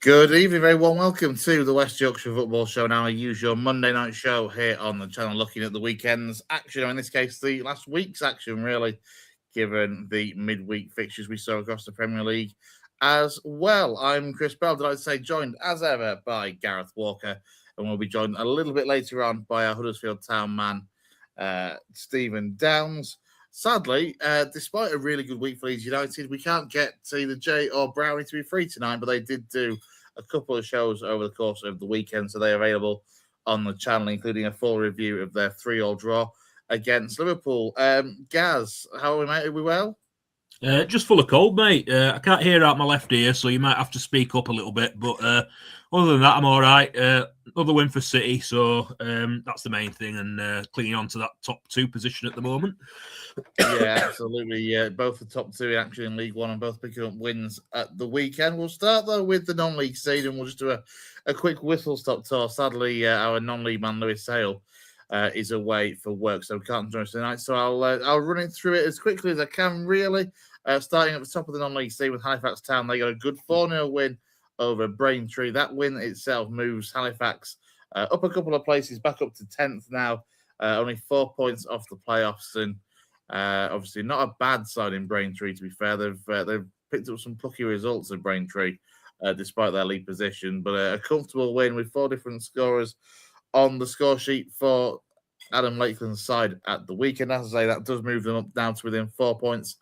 Good evening, very warm welcome to the West Yorkshire Football Show. Now, our usual Monday night show here on the channel, looking at the weekend's action, or in this case, the last week's action, really, given the midweek fixtures we saw across the Premier League as well. I'm Chris Bell, did I say, joined as ever by Gareth Walker, and we'll be joined a little bit later on by our Huddersfield Town man, Stephen Downs. Sadly, despite a really good week for Leeds United, we can't get either Jay or Brownie to be free tonight, but they did do a couple of shows over the course of the weekend, so they're available on the channel, including a full review of their 3-3 draw against Liverpool. Gaz, how are we, mate? Are we well? Just full of cold, mate. I can't hear out my left ear, so you might have to speak up a little bit. But other than that, I'm all right. Another win for City, so that's the main thing, and clinging on to that top 2 position at the moment. Yeah, absolutely. Yeah, both the top 2 actually in League One, and both picking up wins at the weekend. We'll start, though, with the non-league seed, and we'll just do a quick whistle-stop tour. Sadly, our non-league man, Lewis Sale, is away for work, so we can't join us tonight. So I'll run it through it as quickly as I can, really. Starting at the top of the non-league seed with Halifax Town, they got a good 4-0 win over Braintree. That win itself moves Halifax up a couple of places, back up to 10th now, only 4 points off the playoffs, and obviously not a bad side in Braintree, to be fair. They've picked up some plucky results at Braintree, despite their lead position, but a comfortable win with 4 different scorers on the score sheet for Adam Lakeland's side at the weekend. As I say, that does move them up down to within 4 points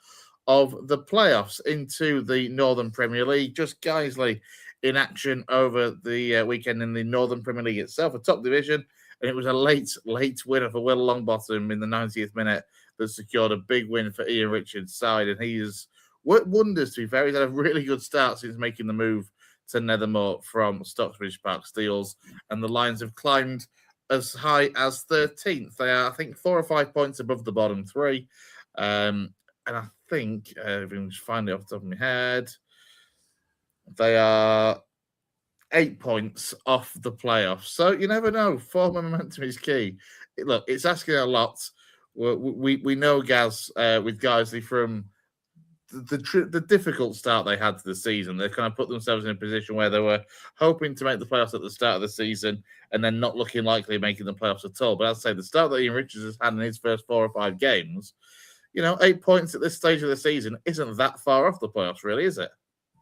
of the playoffs. Into the Northern Premier League, just Guiseley in action over the weekend in the Northern Premier League itself, a top division, and it was a late winner for Will Longbottom in the 90th minute that secured a big win for Ian Richards' side, and he's worked wonders, to be fair. He's had a really good start since making the move to Nethermoor from Stockbridge Park Steels, and the Lions have climbed as high as 13th. They are, I think, 4 or 5 points above the bottom 3, and I think, if I can just find it off the top of my head, they are 8 points off the playoffs. So you never know. Form momentum is key. Look, it's asking a lot. We know, Gaz, with Guiseley from the difficult start they had to the season. They kind of put themselves in a position where they were hoping to make the playoffs at the start of the season and then not looking likely making the playoffs at all. But as I say, the start that Ian Richards has had in his first 4 or 5 games, 8 points at this stage of the season isn't that far off the playoffs, really, is it?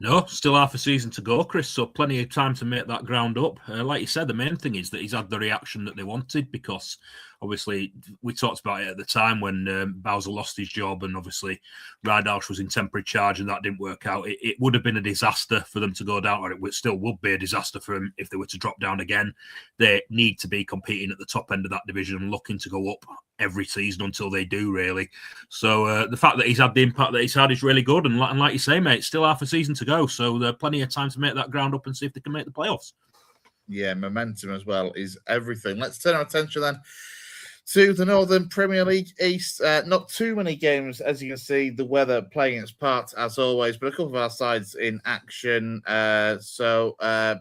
No, still half a season to go, Chris, so plenty of time to make that ground up. Like you said, the main thing is that he's had the reaction that they wanted, because obviously we talked about it at the time when Bowser lost his job, and obviously Ridehouse was in temporary charge and that didn't work out. It would have been a disaster for them to go down, or it still would be a disaster for them if they were to drop down again. They need to be competing at the top end of that division and looking to go up every season until they do, really. So the fact that he's had the impact that he's had is really good, and like you say, mate, still half a season to go, so there's plenty of time to make that ground up and see if they can make the playoffs. Yeah, momentum as well is everything. Let's turn our attention then to the Northern Premier League East. Not too many games, as you can see, the weather playing its part as always, but a couple of our sides in action. So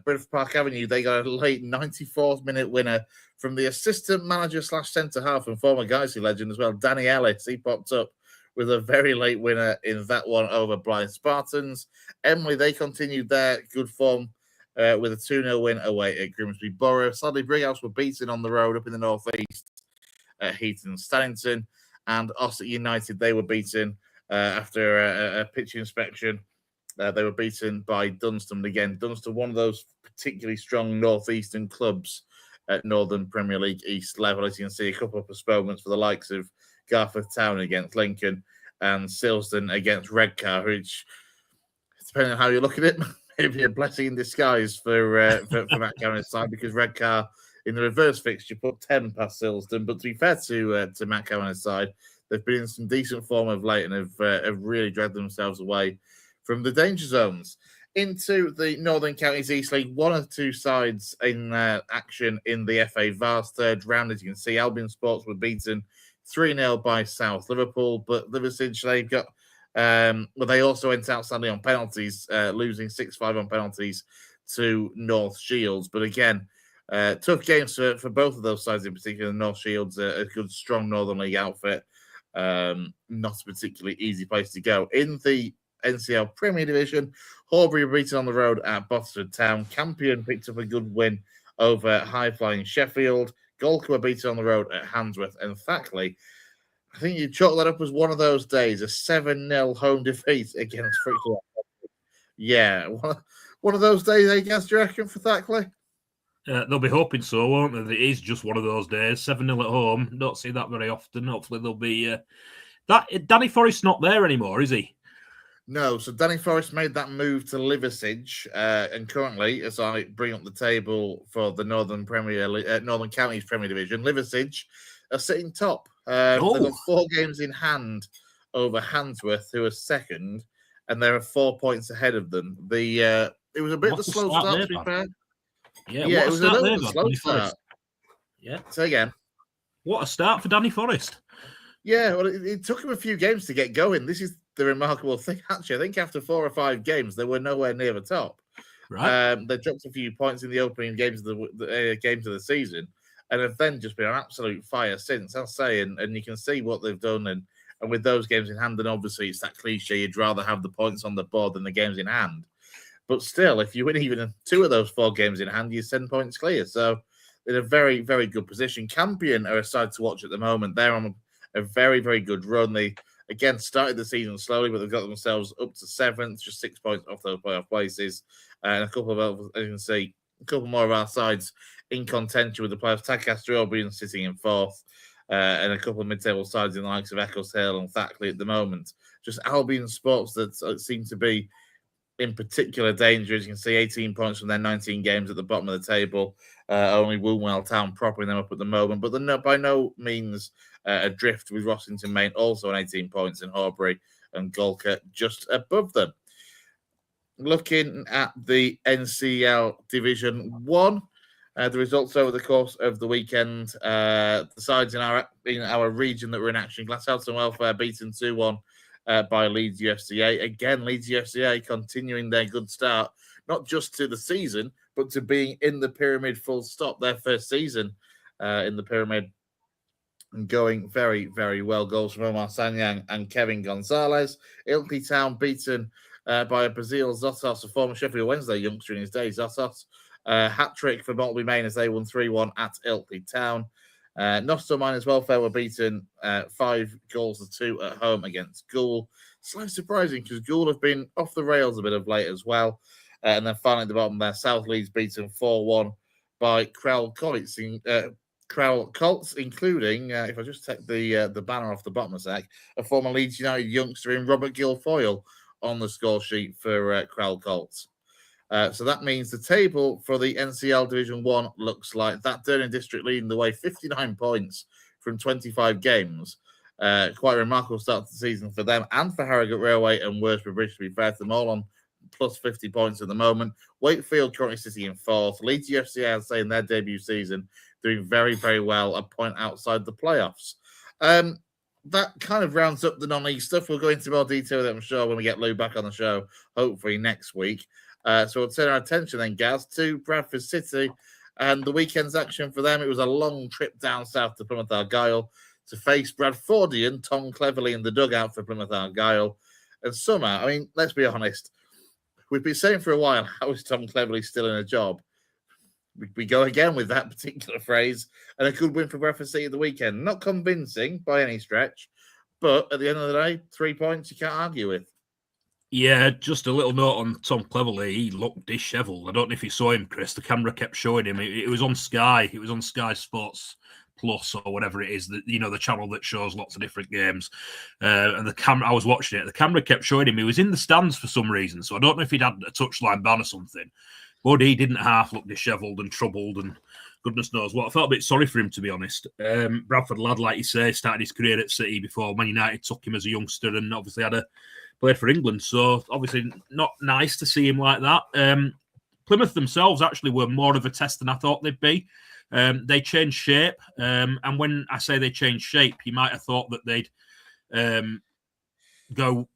Brentford Park Avenue, they got a late 94th minute winner from the assistant manager / centre half and former Guiseley legend as well, Danny Ellis. He popped up with a very late winner in that one over Blythe Spartans. Emily, they continued their good form with a 2-0 win away at Grimsby Borough. Sadly, Brighouse were beaten on the road up in the northeast at Heaton and Stannington, and Ossett United, they were beaten after a pitch inspection. They were beaten by Dunstan. Again, Dunstan, one of those particularly strong northeastern clubs at Northern Premier League East level. As you can see, a couple of postponements for the likes of Gareth Town against Lincoln and Silsden against Redcar, which, depending on how you look at it, maybe a blessing in disguise for Matt Cameron's side, because Redcar in the reverse fixture put 10 past Silsden. But to be fair to Matt Cameron's side, they've been in some decent form of late and have really dragged themselves away from the danger zones. Into the Northern Counties East League, 1 or 2 sides in action in the FA Vars third round. As you can see, Albion Sports were beaten 3-0 by South Liverpool, but Liverpool, they've got they also went outstanding on penalties, losing 6-5 on penalties to North Shields. But again, tough games for both of those sides in particular. North Shields, a good, strong Northern League outfit, not a particularly easy place to go. In the NCL Premier Division. Horbury were beaten on the road at Bottisford Town. Campion picked up a good win over high-flying Sheffield. Golka were beaten on the road at Handsworth. And Thackley, I think you chalk that up as one of those days, a 7-0 home defeat against Frickley. Yeah, one of those days, I guess, do you reckon, for Thackley? They'll be hoping so, won't they? It is just one of those days. 7-0 at home. Don't see that very often. Hopefully they'll be... Danny Forrest's not there anymore, is he? No, so Danny Forrest made that move to Liversedge, and currently, as I bring up the table for the Northern Counties Premier Division, Liversedge are sitting top. They've got 4 games in hand over Handsworth, who are second, and there are 4 points ahead of them. It was a bit of a slow start, to be fair. Yeah, it was a little bit of a slow start. Yeah. Say again. What a start for Danny Forrest. Yeah, well, it took him a few games to get going. This is the remarkable thing, actually. I think after 4 or 5 games, they were nowhere near the top. Right. They dropped a few points in the opening games of the season, and have then just been on absolute fire since. I'll say, and you can see what they've done, and with those games in hand, and obviously it's that cliche: you'd rather have the points on the board than the games in hand. But still, if you win even 2 of those 4 games in hand, you're 10 points clear. So in a very, very good position. Campion are a side to watch at the moment. They're on a very, very good run. They, again, started the season slowly, but they've got themselves up to 7th, just 6 points off those playoff places. And a couple of, as you can see, a couple more of our sides in contention with the playoffs. Tadcaster Albion sitting in 4th, and a couple of mid-table sides in the likes of Eccles Hill and Thackley at the moment. Just Albion Sports that seem to be in particular danger. As you can see, 18 points from their 19 games at the bottom of the table. Only Woolwell Town propping them up at the moment, but they're by no means adrift, with Rossington Main also on 18 points, and Horbury and Golka just above them. Looking at the NCL Division 1, the results over the course of the weekend, the sides in our region that were in action: Glasshouse Welfare beaten 2-1 by Leeds UFCA. Again, Leeds UFCA continuing their good start, not just to the season, but to being in the pyramid full stop. Their first season in the pyramid, and going very, very well. Goals from Omar Sanyang and Kevin Gonzalez. Ilkley Town beaten by Brazil Zotos, a former Sheffield Wednesday youngster in his day. Zotos, hat-trick for Maltby Main as they won 3-1 at Ilkley Town. Nostell Miners Welfare were beaten 5-2 at home against Goole. Slightly surprising, because Goole have been off the rails a bit of late as well. And then finally at the bottom there, South Leeds beaten 4-1 by Crowell Colts, including, if I just take the banner off the bottom a sec, a former Leeds United youngster in Robert Guilfoyle on the score sheet for Crowell Colts. So that means the table for the NCL Division 1 looks like that. Durham District leading the way, 59 points from 25 games. Quite a remarkable start to the season for them and for Harrogate Railway and Worsborough Bridge, to be fair to them, all on plus 50 points at the moment. Wakefield currently sitting in 4th. Leeds UFCA, I'd say, in their debut season, doing very, very well, a point outside the playoffs. That kind of rounds up the non-league stuff. We'll go into more detail with it, I'm sure, when we get Lou back on the show, hopefully next week. So we'll turn our attention then, Gaz, to Bradford City and the weekend's action for them. It was a long trip down south to Plymouth Argyle to face Bradfordian Tom Cleverley in the dugout for Plymouth Argyle. And somehow, I mean, let's be honest, we've been saying for a while, how is Tom Cleverley still in a job? We go again with that particular phrase, and a good win for Bradford City at the weekend. Not convincing by any stretch, but at the end of the day, 3 points you can't argue with. Yeah, just a little note on Tom Cleverley. He looked dishevelled. I don't know if you saw him, Chris. The camera kept showing him. It was on Sky. It was on Sky Sports Plus or whatever it is, that, you know, the channel that shows lots of different games. And the camera, I was watching it. The camera kept showing him. He was in the stands for some reason. So I don't know if he'd had a touchline ban or something. But he didn't half look dishevelled and troubled and goodness knows what. I felt a bit sorry for him, to be honest. Bradford lad, like you say, started his career at City before Man United took him as a youngster and obviously played for England. So obviously not nice to see him like that. Plymouth themselves actually were more of a test than I thought they'd be. They changed shape. And when I say they changed shape, you might have thought that they'd go...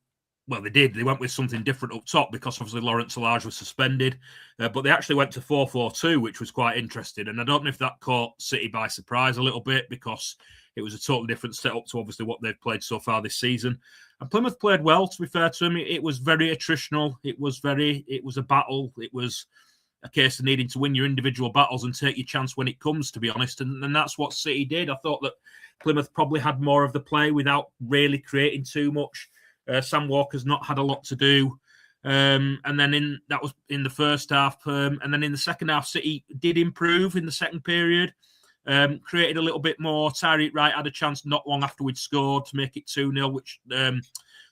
Well, they did. They went with something different up top because obviously Lawrence Alage was suspended. But they actually went to 4-4-2, which was quite interesting. And I don't know if that caught City by surprise a little bit because it was a totally different setup to obviously what they've played so far this season. And Plymouth played well, to be fair to him. It was very attritional. It was a battle. It was a case of needing to win your individual battles and take your chance when it comes, to be honest. And that's what City did. I thought that Plymouth probably had more of the play without really creating too much. Sam Walker's not had a lot to do. And then that was in the first half. And then in the second half, City did improve in the second period. Created a little bit more. Tyreek Wright had a chance not long after we'd scored to make it 2-0, which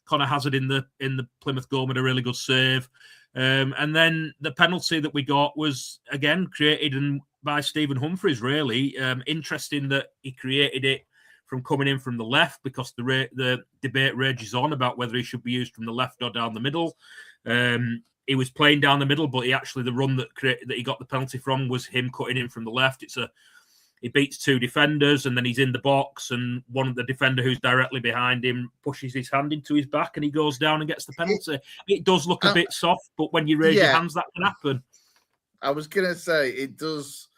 Connor Hazard in the Plymouth goal made a really good save. And then the penalty that we got was, again, created by Stephen Humphreys, really. Interesting that he created it from coming in from the left, because the debate rages on about whether he should be used from the left or down the middle. He was playing down the middle, but the run that he got the penalty from was him cutting in from the left. He beats two defenders, and then he's in the box, and one of the defender who's directly behind him pushes his hand into his back, and he goes down and gets the penalty. It does look a bit soft, but when you raise your hands, that can happen. I was gonna say it does.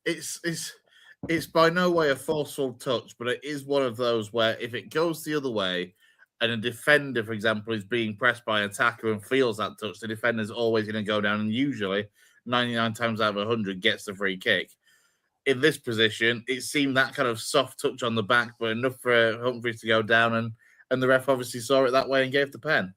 It's by no way a forceful touch, but it is one of those where if it goes the other way, and a defender, for example, is being pressed by an attacker and feels that touch, the defender's always going to go down, and usually 99 times out of 100 gets the free kick. In this position, it seemed that kind of soft touch on the back, but enough for Humphreys to go down, and the ref obviously saw it that way and gave the pen.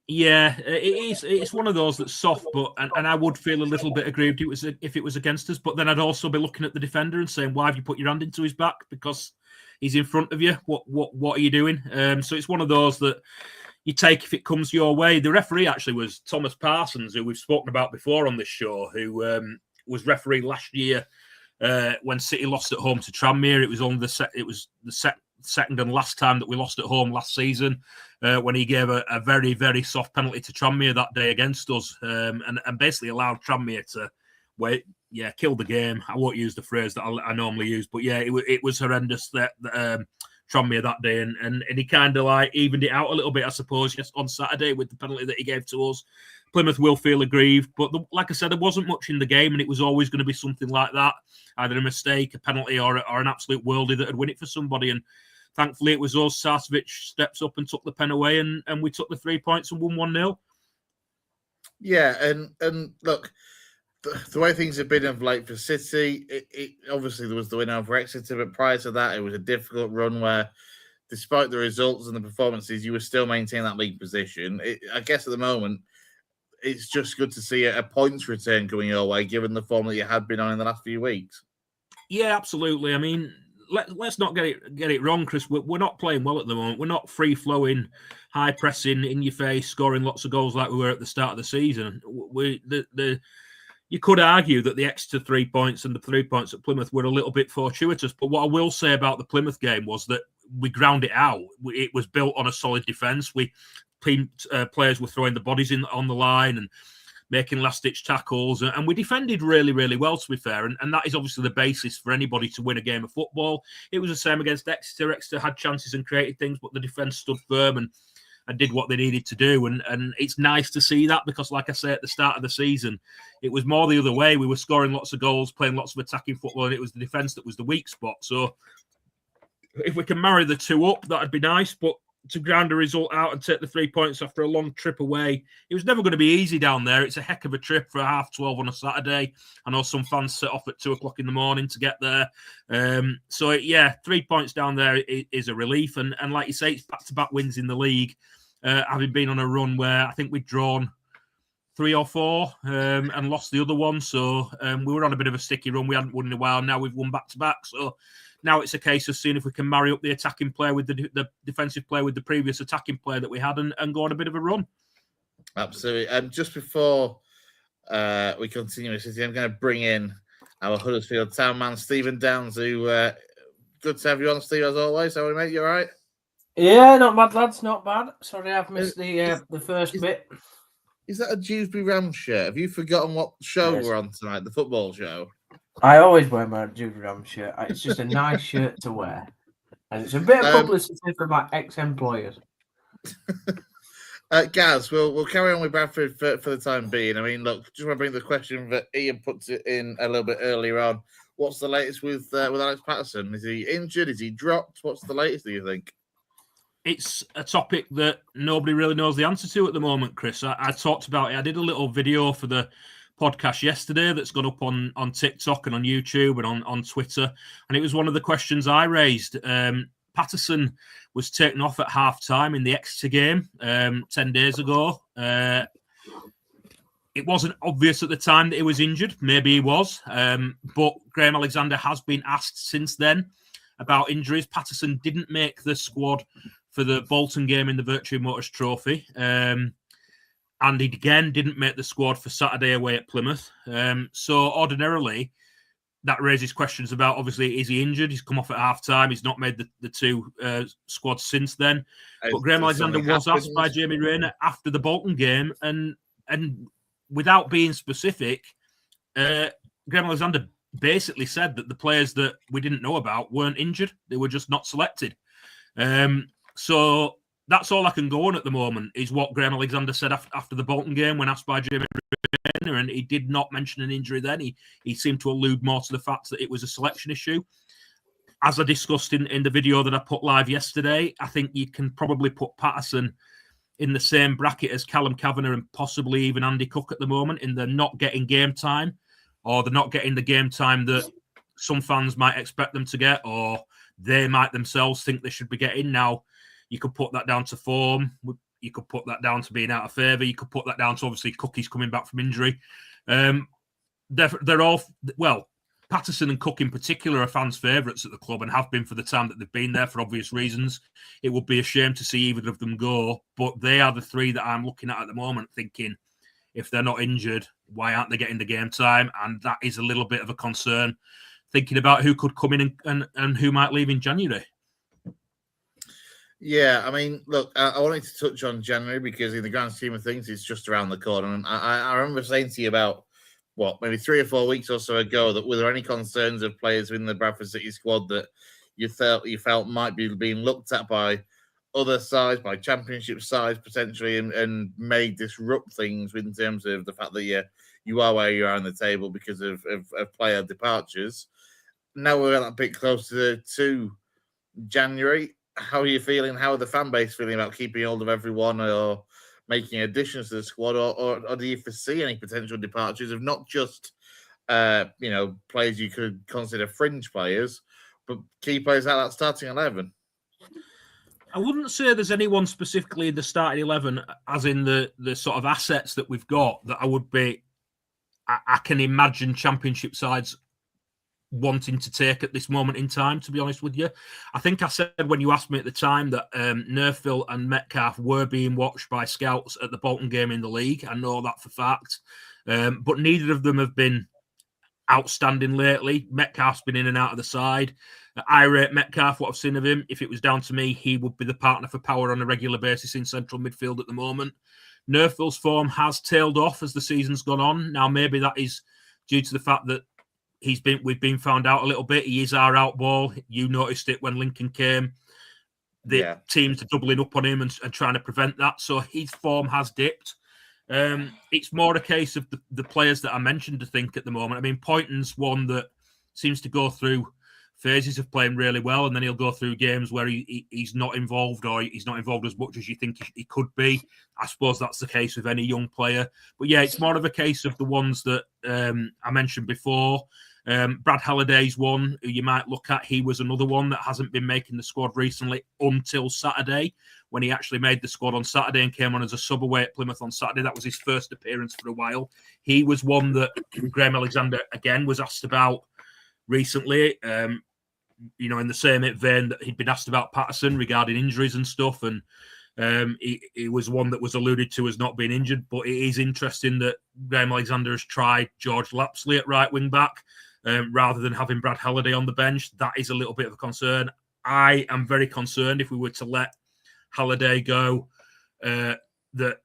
Yeah, it's one of those that's soft, but and I would feel a little bit aggrieved if it was against us, but then I'd also be looking at the defender and saying, why have you put your hand into his back? Because he's in front of you. What are you doing? So it's one of those that you take if it comes your way. The referee actually was Thomas Parsons, who we've spoken about before on this show, who was referee last year when City lost at home to Tranmere. It was only the second and last time that we lost at home last season, when he gave a very, very soft penalty to Tranmere that day against us, and basically allowed Tranmere to kill the game. I won't use the phrase that I normally use, but yeah, it was horrendous that Tranmere that day, and he kind of like evened it out a little bit, I suppose, on Saturday with the penalty that he gave to us. Plymouth will feel aggrieved, but like I said, there wasn't much in the game, and it was always going to be something like that, either a mistake, a penalty, or an absolute worldie that would win it for somebody. And thankfully, it was us. Sarcevic steps up and took the pen away, and we took the 3 points and won 1-0. Yeah, and look, the way things have been of late for City, it obviously there was the win over Exeter, but prior to that, it was a difficult run where, despite the results and the performances, you were still maintaining that league position. I guess at the moment, it's just good to see a points return going your way, given the form that you had been on in the last few weeks. Yeah, absolutely. I mean, let's not get it wrong, Chris. We're not playing well at the moment. We're not free-flowing, high-pressing, in your face, scoring lots of goals like we were at the start of the season. You could argue that the extra 3 points and the 3 points at Plymouth were a little bit fortuitous. But what I will say about the Plymouth game was that we ground it out. It was built on a solid defence. Players were throwing the bodies on the line and making last-ditch tackles, and we defended really, really well, to be fair, and that is obviously the basis for anybody to win a game of football. It was the same against Exeter. Exeter had chances and created things, but the defence stood firm and did what they needed to do, and it's nice to see that, because, like I say, at the start of the season, it was more the other way. We were scoring lots of goals, playing lots of attacking football, and it was the defence that was the weak spot. So if we can marry the two up, that'd be nice, but to ground a result out and take the 3 points after a long trip away, it was never going to be easy down there. It's a heck of a trip for 12:30 on a Saturday. I know some fans set off at 2:00 in the morning to get there. So yeah, 3 points down there is a relief. And like you say, it's back-to-back wins in the league, having been on a run where I think we'd drawn 3 or 4 and lost the other one. So we were on a bit of a sticky run. We hadn't won in a while. Now we've won back-to-back. So now it's a case of seeing if we can marry up the attacking player with the defensive player with the previous attacking player that we had and go on a bit of a run. Absolutely. Just before we continue, I'm going to bring in our Huddersfield Town man, Stephen Downs, who good to have you on, Steve, as always. How are you, mate? You all right? Yeah, not bad, lads. Not bad. Sorry, I've missed the first bit. Is that a Dewsbury Rams shirt? Have you forgotten what show we're on tonight, the football show? I always wear my Dewsbury Rams shirt. It's just a nice shirt to wear. And it's a bit of publicity for my ex-employers. Gaz, we'll carry on with Bradford for the time being. I mean, look, just want to bring the question that Ian puts it in a little bit earlier on. What's the latest with Alex Patterson? Is he injured? Is he dropped? What's the latest, do you think? it's a topic that nobody really knows the answer to at the moment, Chris. I talked about it. I did a little video for the podcast yesterday that's gone up on TikTok and on YouTube and on Twitter. And it was one of the questions I raised. Patterson was taken off at half-time in the Exeter game 10 days ago. It wasn't obvious at the time that he was injured. Maybe he was. But Graham Alexander has been asked since then about injuries. Patterson didn't make the squad for the Bolton game in the Virtue Motors Trophy. And he again didn't make the squad for Saturday away at Plymouth. So ordinarily, that raises questions about, obviously, is he injured? He's come off at half-time. He's not made the two squads since then. But Graham Alexander was asked by Jamie Rayner after the Bolton game, and without being specific, Graham Alexander basically said that the players that we didn't know about weren't injured. They were just not selected. So that's all I can go on at the moment, is what Graham Alexander said after the Bolton game when asked by Jamie Rayner, and he did not mention an injury then. He seemed to allude more to the fact that it was a selection issue. As I discussed in the video that I put live yesterday, I think you can probably put Patterson in the same bracket as Callum Kavanagh and possibly even Andy Cook at the moment, in the not getting game time, or the not getting the game time that some fans might expect them to get, or they might themselves think they should be getting. Now, you could put that down to form. You could put that down to being out of favour. You could put that down to, obviously, Cookie's coming back from injury. They're all, well, Patterson and Cook in particular are fans' favourites at the club and have been for the time that they've been there for obvious reasons. It would be a shame to see either of them go, but they are the three that I'm looking at the moment, thinking, if they're not injured, why aren't they getting the game time? And that is a little bit of a concern, thinking about who could come in and who might leave in January. Yeah, I mean, look, I wanted to touch on January because in the grand scheme of things, it's just around the corner. And I remember saying to you about, maybe 3 or 4 weeks or so ago, that were there any concerns of players in the Bradford City squad that you felt might be being looked at by other sides, by championship sides potentially, and may disrupt things in terms of the fact that you are where you are on the table because of player departures. Now we're a bit closer to January. How are you feeling? How are the fan base feeling about keeping hold of everyone or making additions to the squad, or do you foresee any potential departures of not just players you could consider fringe players, but key players out of that starting 11? I wouldn't say there's anyone specifically in the starting 11, as in the sort of assets that we've got, that I can imagine championship sides wanting to take at this moment in time, to be honest with you. I think I said when you asked me at the time that Nerfville and Metcalfe were being watched by scouts at the Bolton game in the league. I know that for fact. But neither of them have been outstanding lately. Metcalfe's been in and out of the side. I rate Metcalfe, what I've seen of him. If it was down to me, he would be the partner for power on a regular basis in central midfield at the moment. Nerfville's form has tailed off as the season's gone on. Now, maybe that is due to the fact that we've been found out a little bit. He is our out ball. You noticed it when Lincoln came. The teams are doubling up on him and trying to prevent that. So his form has dipped. It's more a case of the players that I mentioned to think at the moment. I mean, Poynton's one that seems to go through phases of playing really well, and then he'll go through games where he's not involved, or he's not involved as much as you think he could be. I suppose that's the case with any young player. But yeah, it's more of a case of the ones that I mentioned before. Brad Halliday's one who you might look at. He was another one that hasn't been making the squad recently until Saturday, when he actually made the squad on Saturday and came on as a sub away at Plymouth on Saturday. That was his first appearance for a while. He was one that Graham Alexander, again, was asked about recently, in the same vein that he'd been asked about Patterson regarding injuries and stuff. And he was one that was alluded to as not being injured. But it is interesting that Graham Alexander has tried George Lapsley at right wing back rather than having Brad Halliday on the bench. That is a little bit of a concern. I am very concerned if we were to let Halliday go, that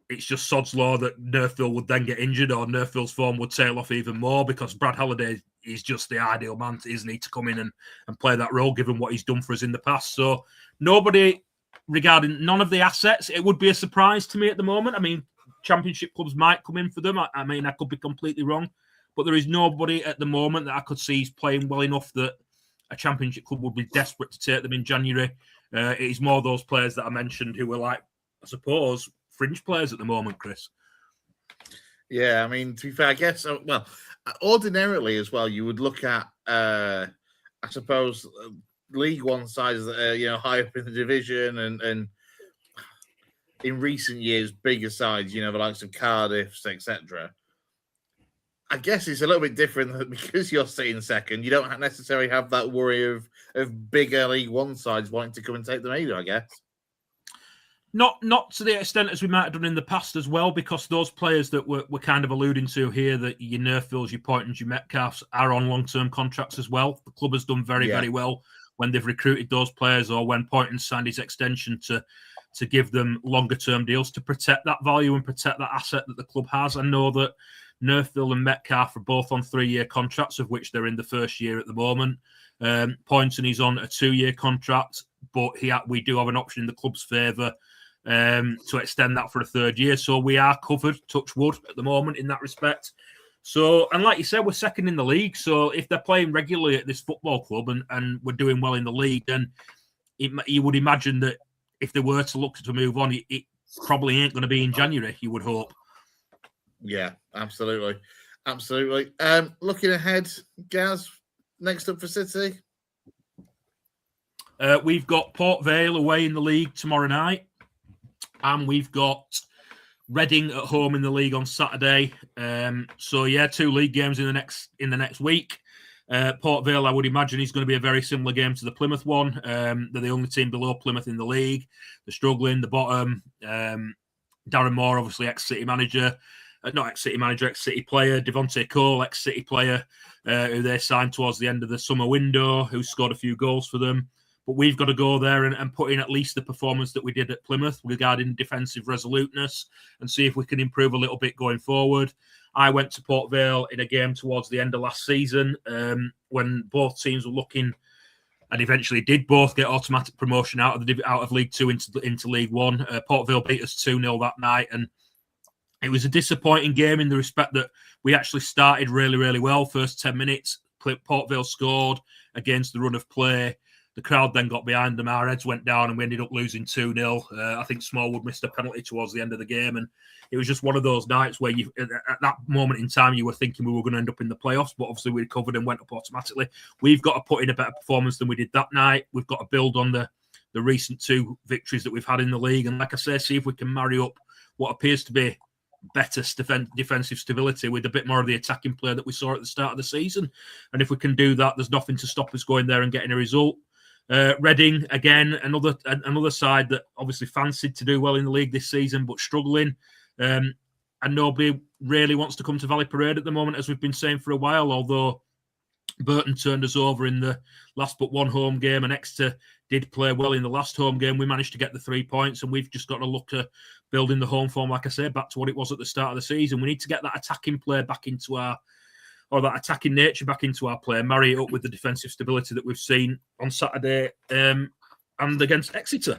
it's just sod's law that Nerfville would then get injured, or Nerfville's form would tail off even more, because Brad Halliday is just the ideal man, isn't he, to come in and play that role, given what he's done for us in the past. So nobody regarding none of the assets, it would be a surprise to me at the moment. I mean, championship clubs might come in for them. I mean, I could be completely wrong, but there is nobody at the moment that I could see is playing well enough that a championship club would be desperate to take them in January. It's more those players that I mentioned who are like, I suppose, fringe players at the moment, Chris. Yeah, I mean, to be fair, I guess, well, ordinarily as well, you would look at, I suppose, League One sides that are, high up in the division and in recent years, bigger sides, the likes of Cardiff's, etc. I guess it's a little bit different because you're sitting second. You don't necessarily have that worry of bigger League One sides wanting to come and take them either, I guess. Not to the extent as we might have done in the past as well, because those players that we're kind of alluding to here, that your Nerfvilles, your Poyntons, your Metcalfs, are on long-term contracts as well. The club has done very, very well when they've recruited those players, or when Poyntons signed his extension to give them longer-term deals to protect that value and protect that asset that the club has. I know that Nerfville and Metcalf are both on 3-year contracts, of which they're in the first year at the moment. Poynton is on a 2-year contract, but we do have an option in the club's favour to extend that for a 3rd year. So we are covered, touch wood, at the moment in that respect. So, and like you said, we're second in the league. So if they're playing regularly at this football club and we're doing well in the league, then you would imagine that if they were to look to move on, it probably ain't going to be in January, you would hope. Yeah, absolutely. Absolutely. Looking ahead, Gaz, next up for City? We've got Port Vale away in the league tomorrow night. And we've got Reading at home in the league on Saturday. So yeah, 2 league games in the next week. Port Vale, I would imagine, is going to be a very similar game to the Plymouth one. They're the only team below Plymouth in the league. They're struggling. The bottom. Darren Moore, obviously ex-City manager, not ex-City manager, ex-City player. Devontae Cole, ex-City player, who they signed towards the end of the summer window, who scored a few goals for them. But we've got to go there and put in at least the performance that we did at Plymouth regarding defensive resoluteness and see if we can improve a little bit going forward. I went to Port Vale in a game towards the end of last season when both teams were looking and eventually did both get automatic promotion out of League Two into League One. Port Vale beat us 2-0 that night, and it was a disappointing game in the respect that we actually started really, really well. First 10 minutes, Port Vale scored against the run of play. The crowd then got behind them. Our heads went down and we ended up losing 2-0. I think Smallwood missed a penalty towards the end of the game. And it was just one of those nights where at that moment in time, you were thinking we were going to end up in the playoffs, but obviously we recovered and went up automatically. We've got to put in a better performance than we did that night. We've got to build on the recent 2 victories that we've had in the league. And like I say, see if we can marry up what appears to be better defensive stability with a bit more of the attacking play that we saw at the start of the season. And if we can do that, there's nothing to stop us going there and getting a result. Reading, again, another side that obviously fancied to do well in the league this season, but struggling. And nobody really wants to come to Valley Parade at the moment, as we've been saying for a while, although Burton turned us over in the last but one home game, and Exeter did play well in the last home game. We managed to get the 3 points, and we've just got to look at building the home form, like I say, back to what it was at the start of the season. We need to get that attacking play back into that attacking nature back into our play, marry it up with the defensive stability that we've seen on Saturday and against Exeter.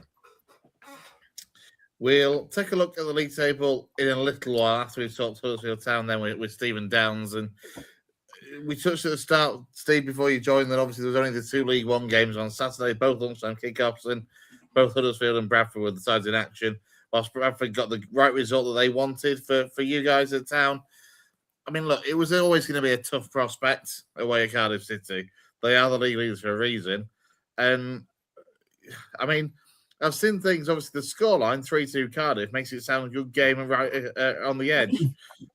We'll take a look at the league table in a little while after we've talked Huddersfield Town then with Stephen Downs. And we touched at the start, Steve, before you joined, that obviously there was only the 2 League One games on Saturday, both lunchtime kickoffs, and both Huddersfield and Bradford were the sides in action. Whilst Bradford got the right result that they wanted for you guys at Town. I mean, look, it was always going to be a tough prospect away at Cardiff City. They are the league leaders for a reason. And, I mean, I've seen things, obviously, the scoreline, 3-2 Cardiff, makes it sound a good game and right on the edge.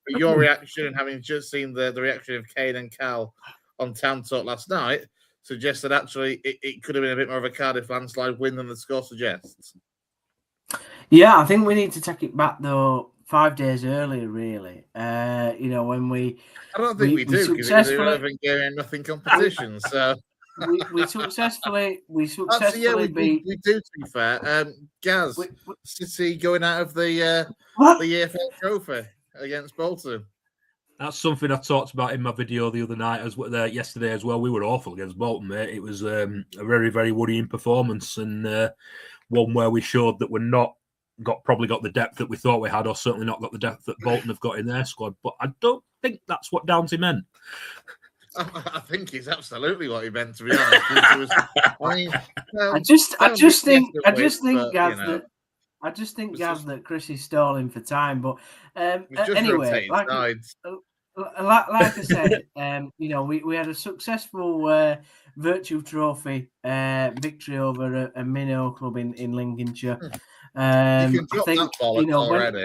But your reaction, and having just seen the reaction of Kane and Cal on Town Talk last night, suggests that actually it could have been a bit more of a Cardiff landslide win than the score suggests. Yeah, I think we need to take it back, though, 5 days earlier, really. When we... I don't think we do, because it was a relevant game and nothing competition, so... we successfully Actually, beat... we do, to be fair. Gaz, City going out of the EFL Trophy against Bolton. That's something I talked about in my video the other night, yesterday as well. We were awful against Bolton, mate. It was a very, very worrying performance, and one where we showed that we're not probably got the depth that we thought we had, or certainly not got the depth that Bolton have got in their squad. But I don't think that's what Downsy meant. I think it's absolutely what he meant, to be honest. I just think, Gaz, that Chris is stalling for time. But anyway, like I said, we had a successful virtual trophy victory over a minnow club in Lincolnshire. I think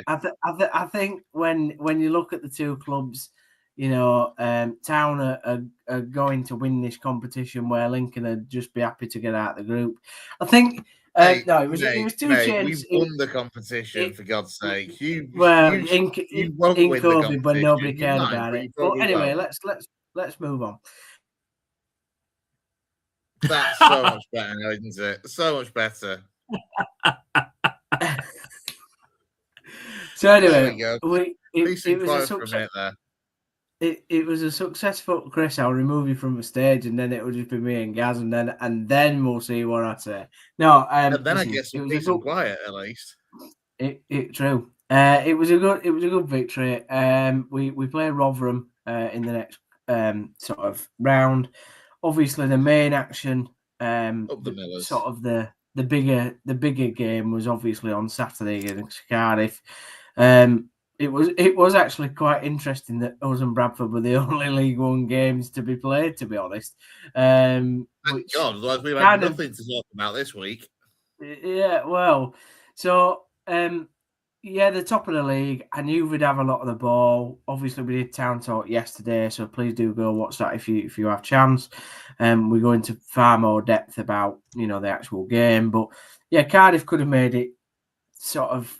I think when you look at the two clubs, Town are going to win this competition, where Lincoln would just be happy to get out of the group. I think. It was two chains. We won the competition, for God's sake. You won't in win COVID when nobody cared about it. But anyway, let's move on. That's so much better now, isn't it? So much better. So anyway, it was a successful. Chris, I'll remove you from the stage, and then it will just be me and Gaz, and then we'll see what I say. No, and then I guess it'll be some quiet at least. True. It was a good victory. We play Rotherham in the next sort of round. Obviously, the main action, sort of the bigger game was obviously on Saturday against Cardiff. It was actually quite interesting that us and Bradford were the only League One games to be played, to be honest. Thank God, otherwise we've had nothing to talk about this week. Yeah, well, so the top of the league. I knew we'd have a lot of the ball. Obviously, we did Town Talk yesterday, so please do go watch that if you have chance. We go into far more depth about the actual game, but yeah, Cardiff could have made it sort of.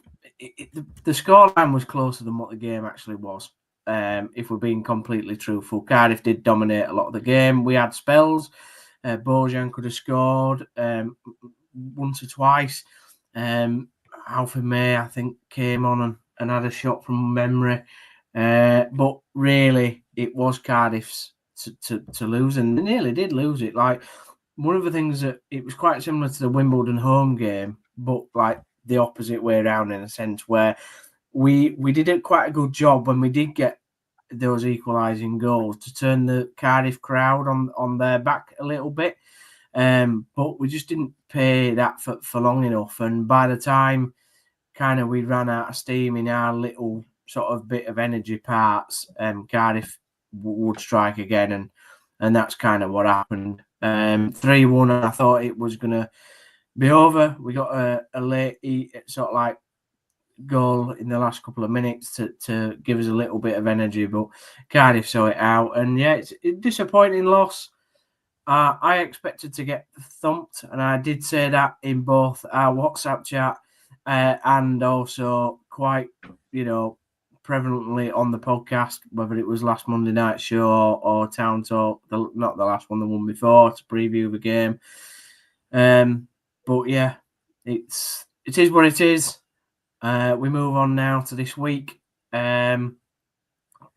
The scoreline was closer than what the game actually was. If we're being completely truthful, Cardiff did dominate a lot of the game. We had spells. Bojan could have scored once or twice. Alfred May, I think, came on and had a shot from memory. But really, it was Cardiff's to lose, and they nearly did lose it. Like, one of the things that it was quite similar to the Wimbledon home game, but like the opposite way around in a sense, where we did quite a good job when we did get those equalising goals to turn the Cardiff crowd on their back a little bit. But we just didn't pay that for long enough. And by the time kind of we ran out of steam in our little sort of bit of energy parts, Cardiff would strike again. And that's kind of what happened. 3-1, I thought it was going to be over. We got a late sort of like goal in the last couple of minutes to give us a little bit of energy, but Cardiff saw it out. And yeah, it's a disappointing loss. I expected to get thumped, and I did say that in both our WhatsApp chat and also quite, prevalently on the podcast, whether it was last Monday night show or Town Talk, not the last one, the one before, to preview the game. But yeah, it is what it is. We move on now to this week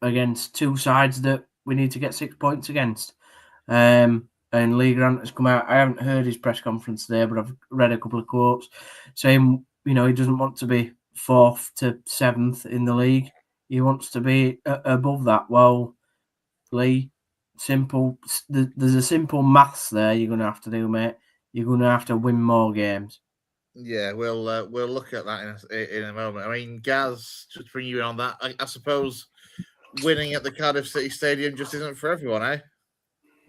against two sides that we need to get 6 points against. And Lee Grant has come out. I haven't heard his press conference today, but I've read a couple of quotes saying, he doesn't want to be 4th to 7th in the league. He wants to be above that. Well, Lee, simple. There's a simple maths there you're going to have to do, mate. You're going to have to win more games. Yeah, we'll look at that in a moment. I mean, Gaz, just bring you in on that. I suppose winning at the Cardiff City Stadium just isn't for everyone, eh?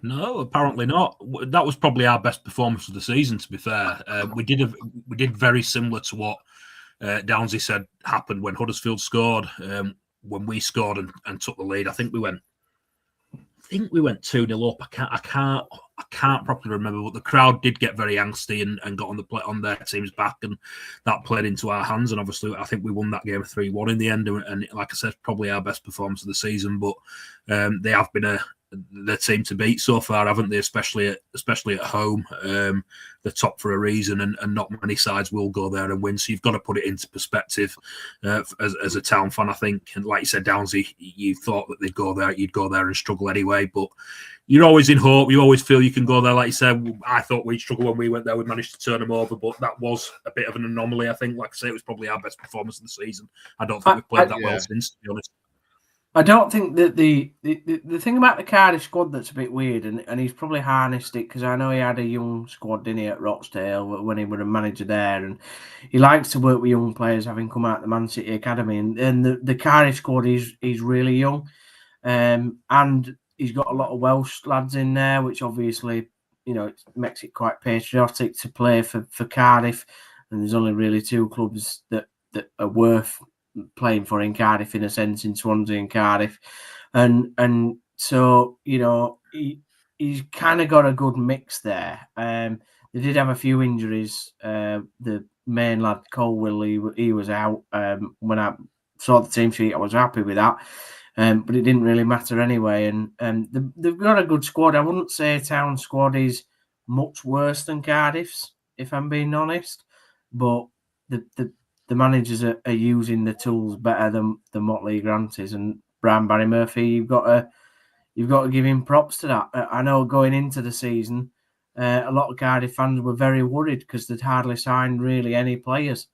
No, apparently not. That was probably our best performance of the season, to be fair. We did very similar to what Downsy said happened when Huddersfield scored. When we scored and took the lead, I think we went 2-0 up. I can't properly remember, but the crowd did get very angsty and got on their team's back, and that played into our hands. And obviously, I think we won that game 3-1 in the end. And like I said, probably our best performance of the season. But they have been the team to beat so far, haven't they? Especially at home. They're top for a reason, and not many sides will go there and win. So you've got to put it into perspective as a Town fan, I think. And like you said, Downsy, you thought that you'd go there and struggle anyway, but you're always in hope. You always feel you can go there. Like you said, I thought we'd struggle when we went there. We managed to turn them over, but that was a bit of an anomaly, I think. Like I say, it was probably our best performance of the season. I don't think we've played that well since, to be honest. I don't think that the thing about the Cardiff squad that's a bit weird, and he's probably harnessed it because I know he had a young squad, didn't he, at Rochdale when he was a manager there, and he likes to work with young players, having come out of the Man City academy, and the Cardiff squad is really young, and he's got a lot of Welsh lads in there, which obviously it makes it quite patriotic to play for Cardiff, and there's only really two clubs that are worth playing for in Cardiff, in a sense, in Swansea and Cardiff, and so he's kind of got a good mix there. They did have a few injuries. The main lad Colwill, he was out. When I saw the team sheet, I was happy with that, but it didn't really matter anyway. And they've got a good squad. I wouldn't say Town squad is much worse than Cardiff's, if I'm being honest, but the managers are using the tools better than what Lee Grant is, and Brian Barry Murphy. You've got to give him props to that. I know going into the season, a lot of Cardiff fans were very worried because they'd hardly signed really any players,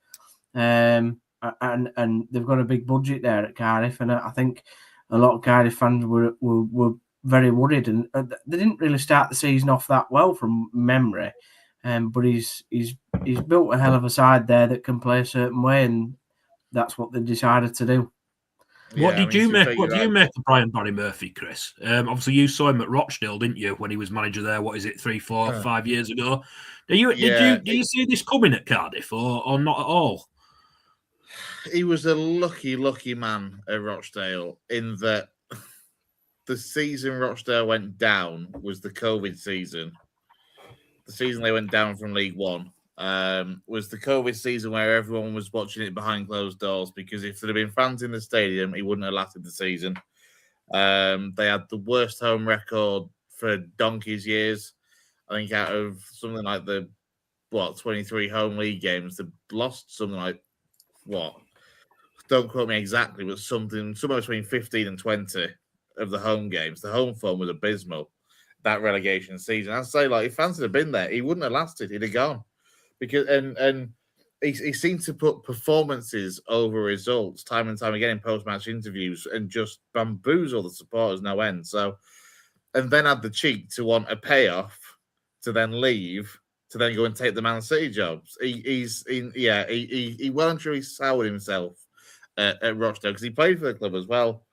and they've got a big budget there at Cardiff, and I think a lot of Cardiff fans were very worried, and they didn't really start the season off that well from memory. But he's built a hell of a side there that can play a certain way, and that's what they decided to do. What do you make of Brian Barry Murphy, Chris? Obviously, you saw him at Rochdale, didn't you, when he was manager there? What is it, 3, 4, 5 years ago? Do you see this coming at Cardiff, or not at all? He was a lucky man at Rochdale in that the season Rochdale went down was the COVID season. The season they went down from League One was the COVID season where everyone was watching it behind closed doors, because if there had been fans in the stadium, he wouldn't have lasted the season. They had the worst home record for donkey's years. I think out of something like 23 home league games, they lost something like, don't quote me exactly, but somewhere between 15 and 20 of the home games. The home form was abysmal that relegation season. I'd say, if fans had been there, he wouldn't have lasted. He'd have gone, because and he seemed to put performances over results time and time again in post-match interviews, and just bamboozle the supporters no end. So, and then had the cheek to want a payoff to then leave, to then go and take the Man City jobs. He well and truly soured himself at Rochdale, because he played for the club as well.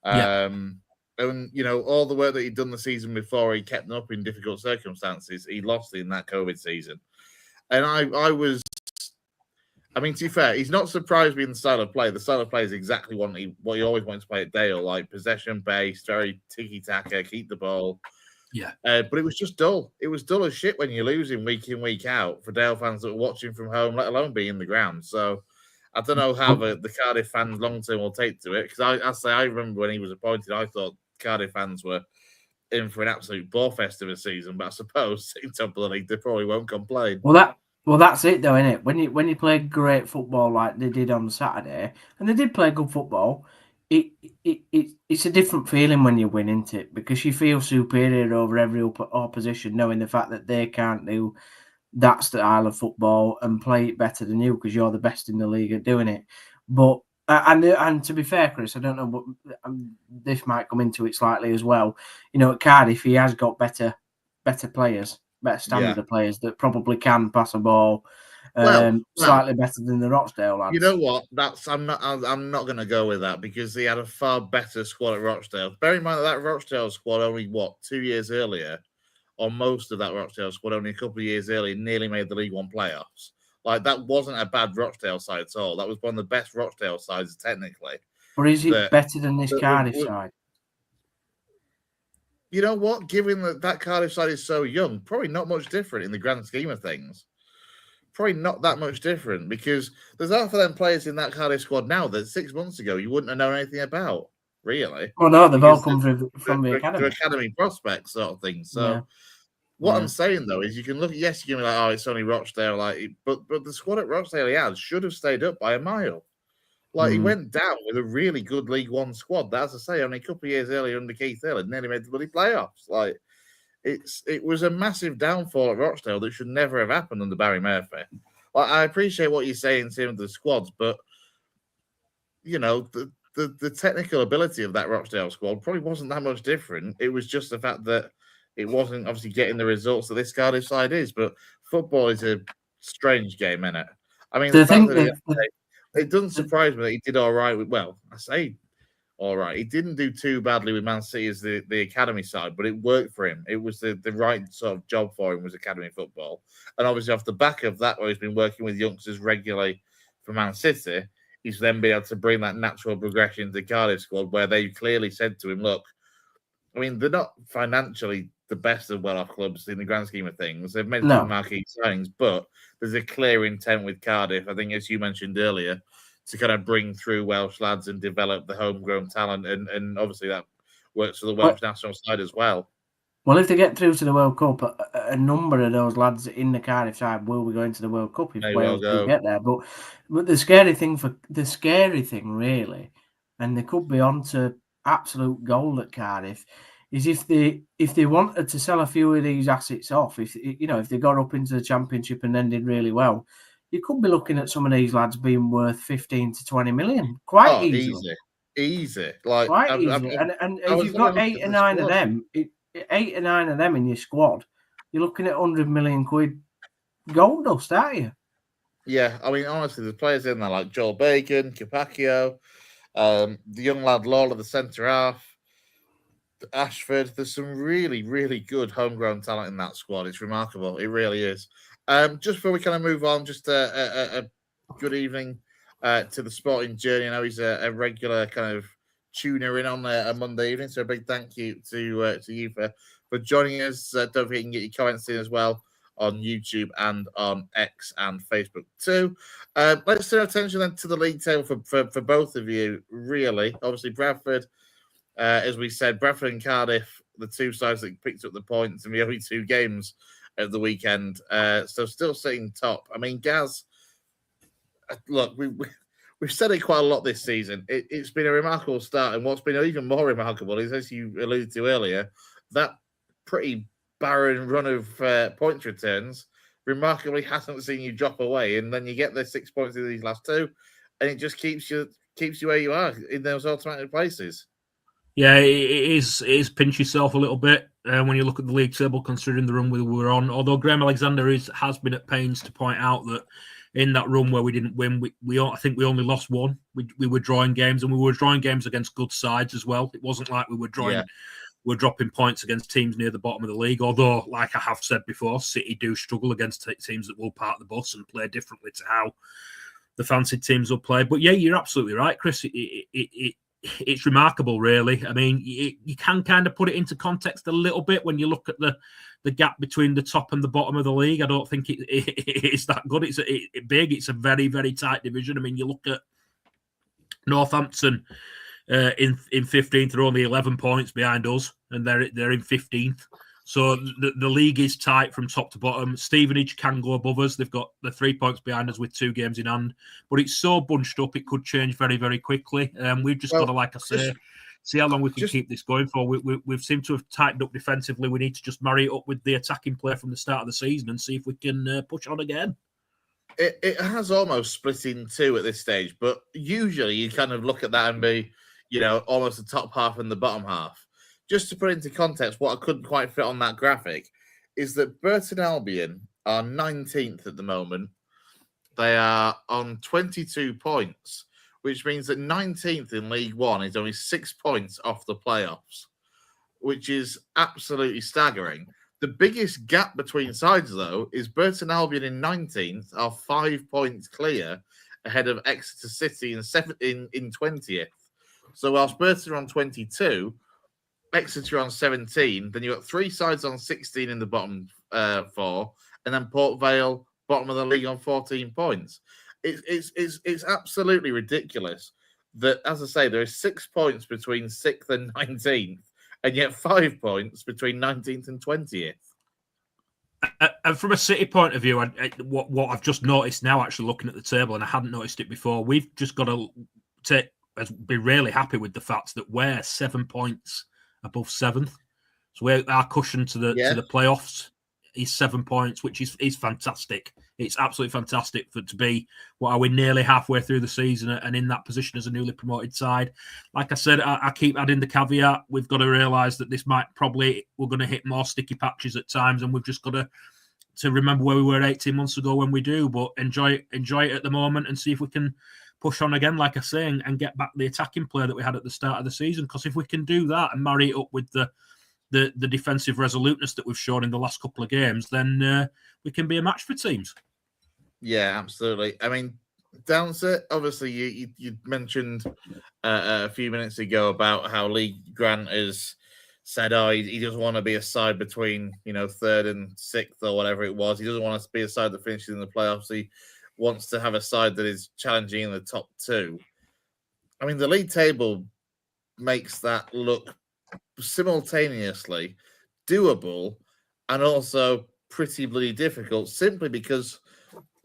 And, all the work that he'd done the season before, he kept up in difficult circumstances. He lost in that COVID season. And to be fair, he's not surprised me in the style of play. The style of play is exactly what he always wanted to play at Dale, like possession-based, very tiki-taka, keep the ball. Yeah. But it was just dull. It was dull as shit when you're losing week in, week out for Dale fans that were watching from home, let alone be in the ground. So I don't know how the Cardiff fans long-term will take to it, because I remember when he was appointed, I thought Cardiff fans were in for an absolute bore fest of a season, but I suppose in top of the league they probably won't complain. Well, that's it though, isn't it? When you play great football like they did on Saturday, and they did play good football, it's a different feeling when you win, isn't it? Because you feel superior over every opposition, knowing the fact that they can't do that style of football and play it better than you, because you're the best in the league at doing it. But and to be fair, Chris, I don't know, but this might come into it slightly as well. At Cardiff, he has got better players, better standard of players that probably can pass a ball slightly better than the Rochdale lads. You know what? I'm not going to go with that, because he had a far better squad at Rochdale. Bear in mind that Rochdale squad only 2 years earlier, or most of that Rochdale squad only a couple of years earlier, nearly made the League One playoffs. That wasn't a bad Rochdale side at all. That was one of the best Rochdale sides, technically. Or is it better than this Cardiff side? You know what? Given that Cardiff side is so young, probably not much different in the grand scheme of things. Probably not that much different, because there's half of them players in that Cardiff squad now that 6 months ago you wouldn't have known anything about, really. Well, no, they've all come from the academy. They're academy prospects sort of thing. So what I'm saying, though, is you can look, yes, you can be like, oh, it's only Rochdale, but the squad at Rochdale he had should have stayed up by a mile. He went down with a really good League One squad that, as I say, only a couple of years earlier under Keith Hill had nearly made the bloody playoffs. It was a massive downfall at Rochdale that should never have happened under Barry Murphy. I appreciate what you're saying, Tim, of the squads, but the technical ability of that Rochdale squad probably wasn't that much different. It was just the fact that it wasn't obviously getting the results that this Cardiff side is. But football is a strange game, innit? I mean, the fact that it doesn't surprise me that he did all right with, well, I say all right. He didn't do too badly with Man City as the academy side, but it worked for him. It was the right sort of job for him, was academy football. And obviously off the back of that, where he's been working with youngsters regularly for Man City, he's then been able to bring that natural progression to the Cardiff squad, where they clearly said to him, look, I mean, they're not financially the best of well-off clubs in the grand scheme of things. They've made some marquee signings, but there's a clear intent with Cardiff, I think, as you mentioned earlier, to kind of bring through Welsh lads and develop the homegrown talent. And obviously that works for the Welsh national side as well. Well, if they get through to the World Cup, a number of those lads in the Cardiff side will be going to the World Cup if Wales do get there. But the scary thing really, and they could be on to absolute gold at Cardiff, is if they wanted to sell a few of these assets off, if they got up into the Championship and then did really well, you could be looking at some of these lads being worth 15 to 20 million quite easily. Easy. And if you've got 8 or 9 of them, 8 or 9 of them in your squad, you're looking at 100 million quid gold dust, aren't you? Yeah, I mean, honestly, there's players in there like Joel Bacon, Capaccio, the young lad Lawler, the centre half, Ashford. There's some really, really good homegrown talent in that squad. It's remarkable. It really is. Just before we kind of move on, just a good evening to the Sporting Journey. I know he's a regular kind of tuner in on a Monday evening, so a big thank you to you for joining us. Don't forget you can get your comments in as well on YouTube and on X and Facebook too. Let's turn our attention then to the league table for both of you, really. Obviously, Bradford, as we said, Bradford and Cardiff, the two sides that picked up the points in the only 2 games of the weekend. So still sitting top. I mean, Gaz, look, we've said it quite a lot this season. It's been a remarkable start, and what's been even more remarkable is, as you alluded to earlier, that pretty barren run of points returns remarkably hasn't seen you drop away, and then you get the 6 points in these last 2, and it just keeps you where you are in those automatic places. Yeah, it is pinch yourself a little bit when you look at the league table, considering the run we were on. Although Graham Alexander has been at pains to point out that in that run where we didn't win, I think we only lost 1. We were drawing games, and we were drawing games against good sides as well. It wasn't like we were drawing. Yeah. We're dropping points against teams near the bottom of the league. Although, like I have said before, City do struggle against teams that will park the bus and play differently to how the fancied teams will play. But yeah, you're absolutely right, Chris. It's remarkable, really. I mean, you can kind of put it into context a little bit when you look at the gap between the top and the bottom of the league. I don't think it's that good. It's big. It's a very, very tight division. I mean, you look at Northampton in 15th, they're only 11 points behind us, and they're in 15th. So the league is tight from top to bottom. Stevenage can go above us. They've got the 3 points behind us with 2 games in hand. But it's so bunched up, it could change very, very quickly. We've just got to, like I say, see how long we can keep this going for. We've seemed to have tightened up defensively. We need to just marry it up with the attacking play from the start of the season and see if we can push on again. It has almost split in 2 at this stage, but usually you kind of look at that and be, almost the top half and the bottom half. Just to put into context, what I couldn't quite fit on that graphic is that Burton Albion are 19th at the moment. They are on 22 points, which means that 19th in League One is only 6 points off the playoffs, which is absolutely staggering. The biggest gap between sides, though, is Burton Albion in 19th are 5 points clear ahead of Exeter City in 20th. So whilst Burton are on 22, Exeter on 17, then you've got 3 sides on 16 in the bottom 4, and then Port Vale, bottom of the league, on 14 points. It's absolutely ridiculous that, as I say, there is 6 points between 6th and 19th, and yet 5 points between 19th and 20th. And from a City point of view, what I've just noticed now, actually looking at the table, and I hadn't noticed it before, we've just got to be really happy with the fact that we're 7 points above 7th. So our cushion to the playoffs is 7 points, which is fantastic. it's absolutely fantastic to be, what are we, nearly halfway through the season and in that position as a newly promoted side. Like I said, I keep adding the caveat. We've got to realise that this might we're going to hit more sticky patches at times, and we've just got to remember where we were 18 months ago when we do, but enjoy it at the moment and see if we can push on again, like I say, and get back the attacking play that we had at the start of the season. Because if we can do that and marry it up with the defensive resoluteness that we've shown in the last couple of games, then we can be a match for teams. Yeah, absolutely. I mean, Downsett, obviously, you mentioned a few minutes ago about how Lee Grant has said, he doesn't want to be a side between, third and sixth or whatever it was. He doesn't want to be a side that finishes in the playoffs. He wants to have a side that is challenging in the top two. I mean, the league table makes that look simultaneously doable and also pretty bloody difficult, simply because,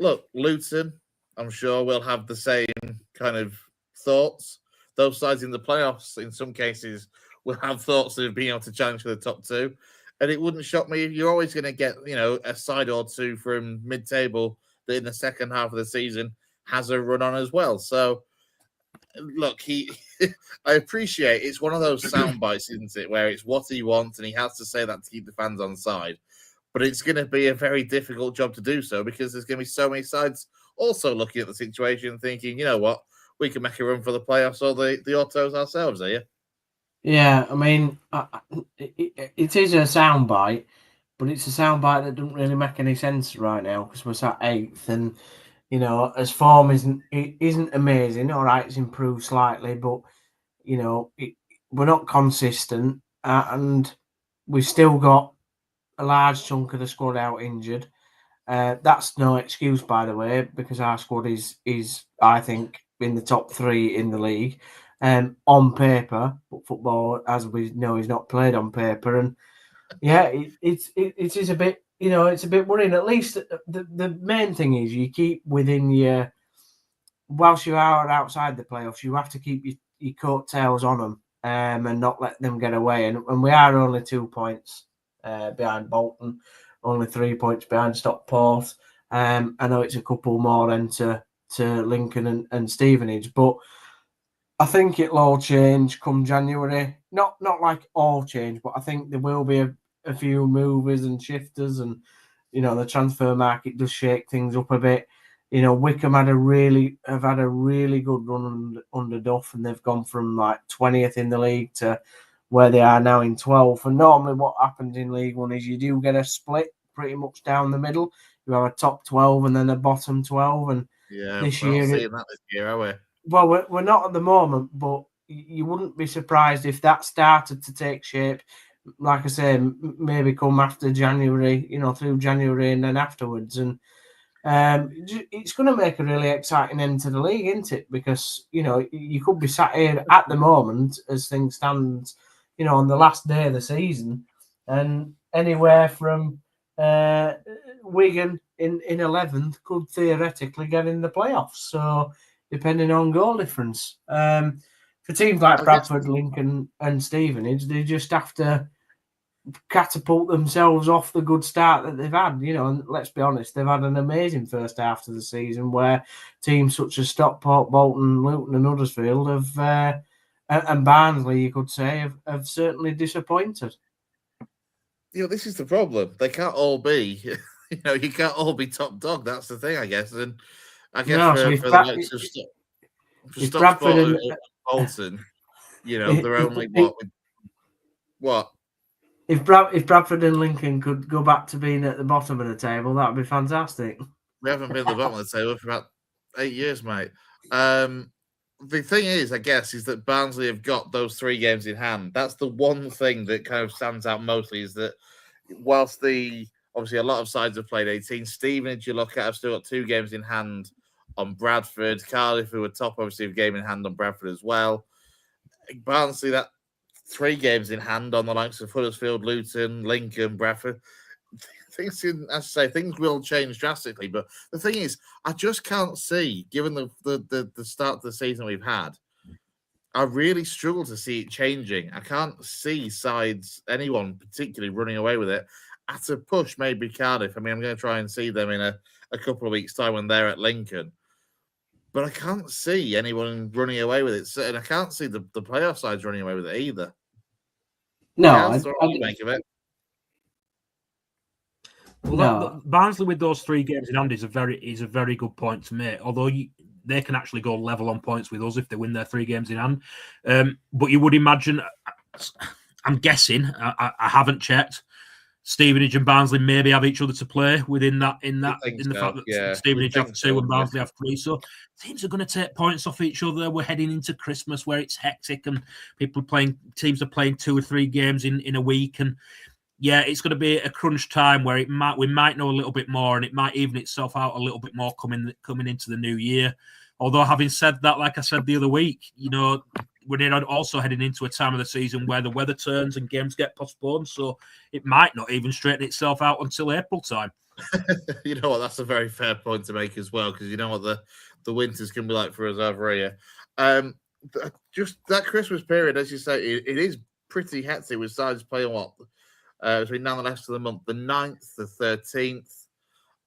look, Luton, I'm sure, will have the same kind of thoughts. Those sides in the playoffs, in some cases, will have thoughts of being able to challenge for the top two. And it wouldn't shock me if you're always going to get, a side or two from mid-table that in the second half of the season has a run on as well. So, look, I appreciate it's one of those sound bites, isn't it, where it's what he wants and he has to say that to keep the fans on side. But it's going to be a very difficult job to do so, because there's going to be so many sides also looking at the situation thinking, you know what, we can make a run for the playoffs or the autos ourselves, are you? Yeah, I mean, it is a soundbite, but it's a soundbite that doesn't really make any sense right now, because we're sat 8th, and as form isn't amazing. All right, it's improved slightly, but we're not consistent, and we've still got a large chunk of the squad out injured. That's no excuse, by the way, because our squad is I think in the top 3 in the league on paper, but football, as we know, is not played on paper. And yeah, it is a bit, it's a bit worrying. At least the main thing is you keep within your, whilst you are outside the playoffs, you have to keep your coattails on them and not let them get away. And we are only 2 points behind Bolton, only 3 points behind Stockport. I know it's a couple more then to Lincoln and Stevenage, but I think it'll all change come January. Not like all change, but I think there will be a few movers and shifters, and the transfer market does shake things up a bit. Wickham have had a really good run under Duff, and they've gone from like 20th in the league to where they are now in 12th. And normally what happens in League One is you do get a split pretty much down the middle. You have a top 12 and then a bottom 12. And this year, seeing that this year, are we? Well, we're not at the moment, but you wouldn't be surprised if that started to take shape. Like I say, maybe come after January, through January and then afterwards. And it's going to make a really exciting end to the league, isn't it? Because, you could be sat here at the moment as things stand, on the last day of the season, and anywhere from Wigan in 11th could theoretically get in the playoffs. So, depending on goal difference. For teams like Bradford, Lincoln and Stevenage, they just have to catapult themselves off the good start that they've had. And let's be honest, they've had an amazing first half of the season where teams such as Stockport, Bolton, Luton and Huddersfield have, and Barnsley, you could say, have certainly disappointed. This is the problem. They can't all be, you can't all be top dog. That's the thing, I guess. And I guess for the likes of Stockport and Bolton, they're only what? If Bradford and Lincoln could go back to being at the bottom of the table, that would be fantastic. We haven't been at the bottom of the table for about 8 years, mate. The thing is, I guess, is that Barnsley have got those 3 games in hand. That's the one thing that kind of stands out mostly, is that whilst obviously a lot of sides have played 18, Stevenage, you look at, have still got 2 games in hand on Bradford. Cardiff, who were top, obviously, have a game in hand on Bradford as well. Barnsley, that 3 games in hand on the likes of Huddersfield, Luton, Lincoln, Bradford. Things will change drastically. But the thing is, I just can't see, given the start of the season we've had, I really struggle to see it changing. I can't see anyone particularly running away with it. at a push, maybe Cardiff. I mean, I'm going to try and see them in a couple of weeks' time when they're at Lincoln. But I can't see anyone running away with it. And I can't see the playoff sides running away with it either. No, What do you make of it? Well, Barnsley with those 3 games in hand is a very good point to make. Although they can actually go level on points with us if they win their 3 games in hand. But you would imagine, I'm guessing, I haven't checked, Stevenage and Barnsley maybe have each other to play within that. The fact that Stevenage have 2 and Barnsley have 3. So teams are going to take points off each other. We're heading into Christmas where it's hectic and teams are playing 2 or 3 games in a week. And yeah, it's going to be a crunch time where we might know a little bit more, and it might even itself out a little bit more coming into the new year. Although, having said that, like I said the other week, we're also heading into a time of the season where the weather turns and games get postponed, so it might not even straighten itself out until April time. You know what? That's a very fair point to make as well, because you know what the winters can be like for us over here. Just that Christmas period, as you say, it is pretty hectic with sides playing between now and the rest of the month, the 9th, the 13th,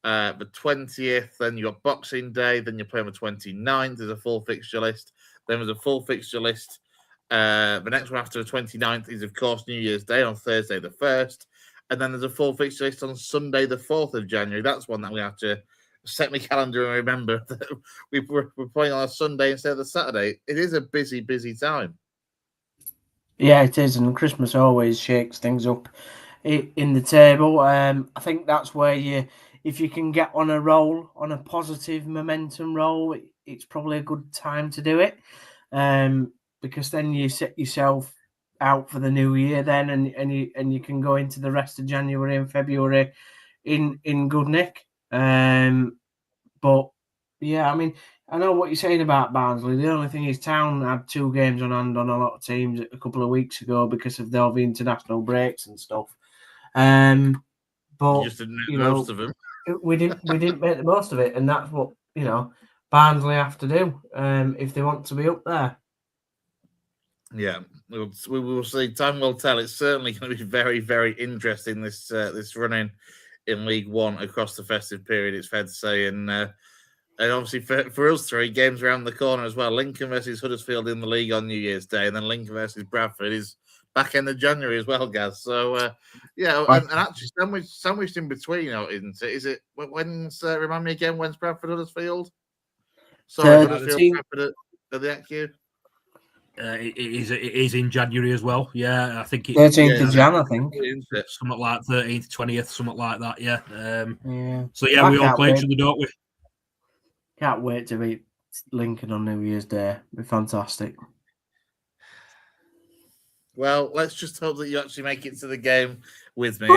the 20th, then you got Boxing Day, then you're playing the 29th, there's a full fixture list, then there's a full fixture list. The next one after the 29th is, of course, New Year's Day on Thursday the 1st, and then there's a full fixture list on Sunday the 4th of January. That's one that we have to set my calendar and remember that we're playing on a Sunday instead of the Saturday. It is a busy, busy time. Yeah, it is, and Christmas always shakes things up in the table. I think that's where if you can get on a positive momentum roll, it's probably a good time to do it, because then you set yourself out for the new year then, and you can go into the rest of January and February in good nick. But yeah, I mean, I know what you're saying about Barnsley. The only thing is, Town had 2 games on hand on a lot of teams a couple of weeks ago because of all the international breaks and stuff. But you just didn't make the most of them. We didn't make the most of it, and that's what Barnsley have to do if they want to be up there. Yeah, we will see. Time will tell. It's certainly going to be very, very interesting this run in League One across the festive period. It's fair to say, and obviously for us 3 games around the corner as well. Lincoln versus Huddersfield in the league on New Year's Day, and then Lincoln versus Bradford is back end of January as well, Gaz. So and actually sandwiched in between, isn't it? Is it when's? Remind me again. When's Bradford Huddersfield? Sorry, Huddersfield Bradford at the ACU. It is in January as well. Yeah, I think it's 13th of Jan. I think something like 13th, 20th, something like that. Yeah. So I we all play each other, don't we? Can't wait to meet Lincoln on New Year's Day. It'll be fantastic. Well, let's just hope that you actually make it to the game with me.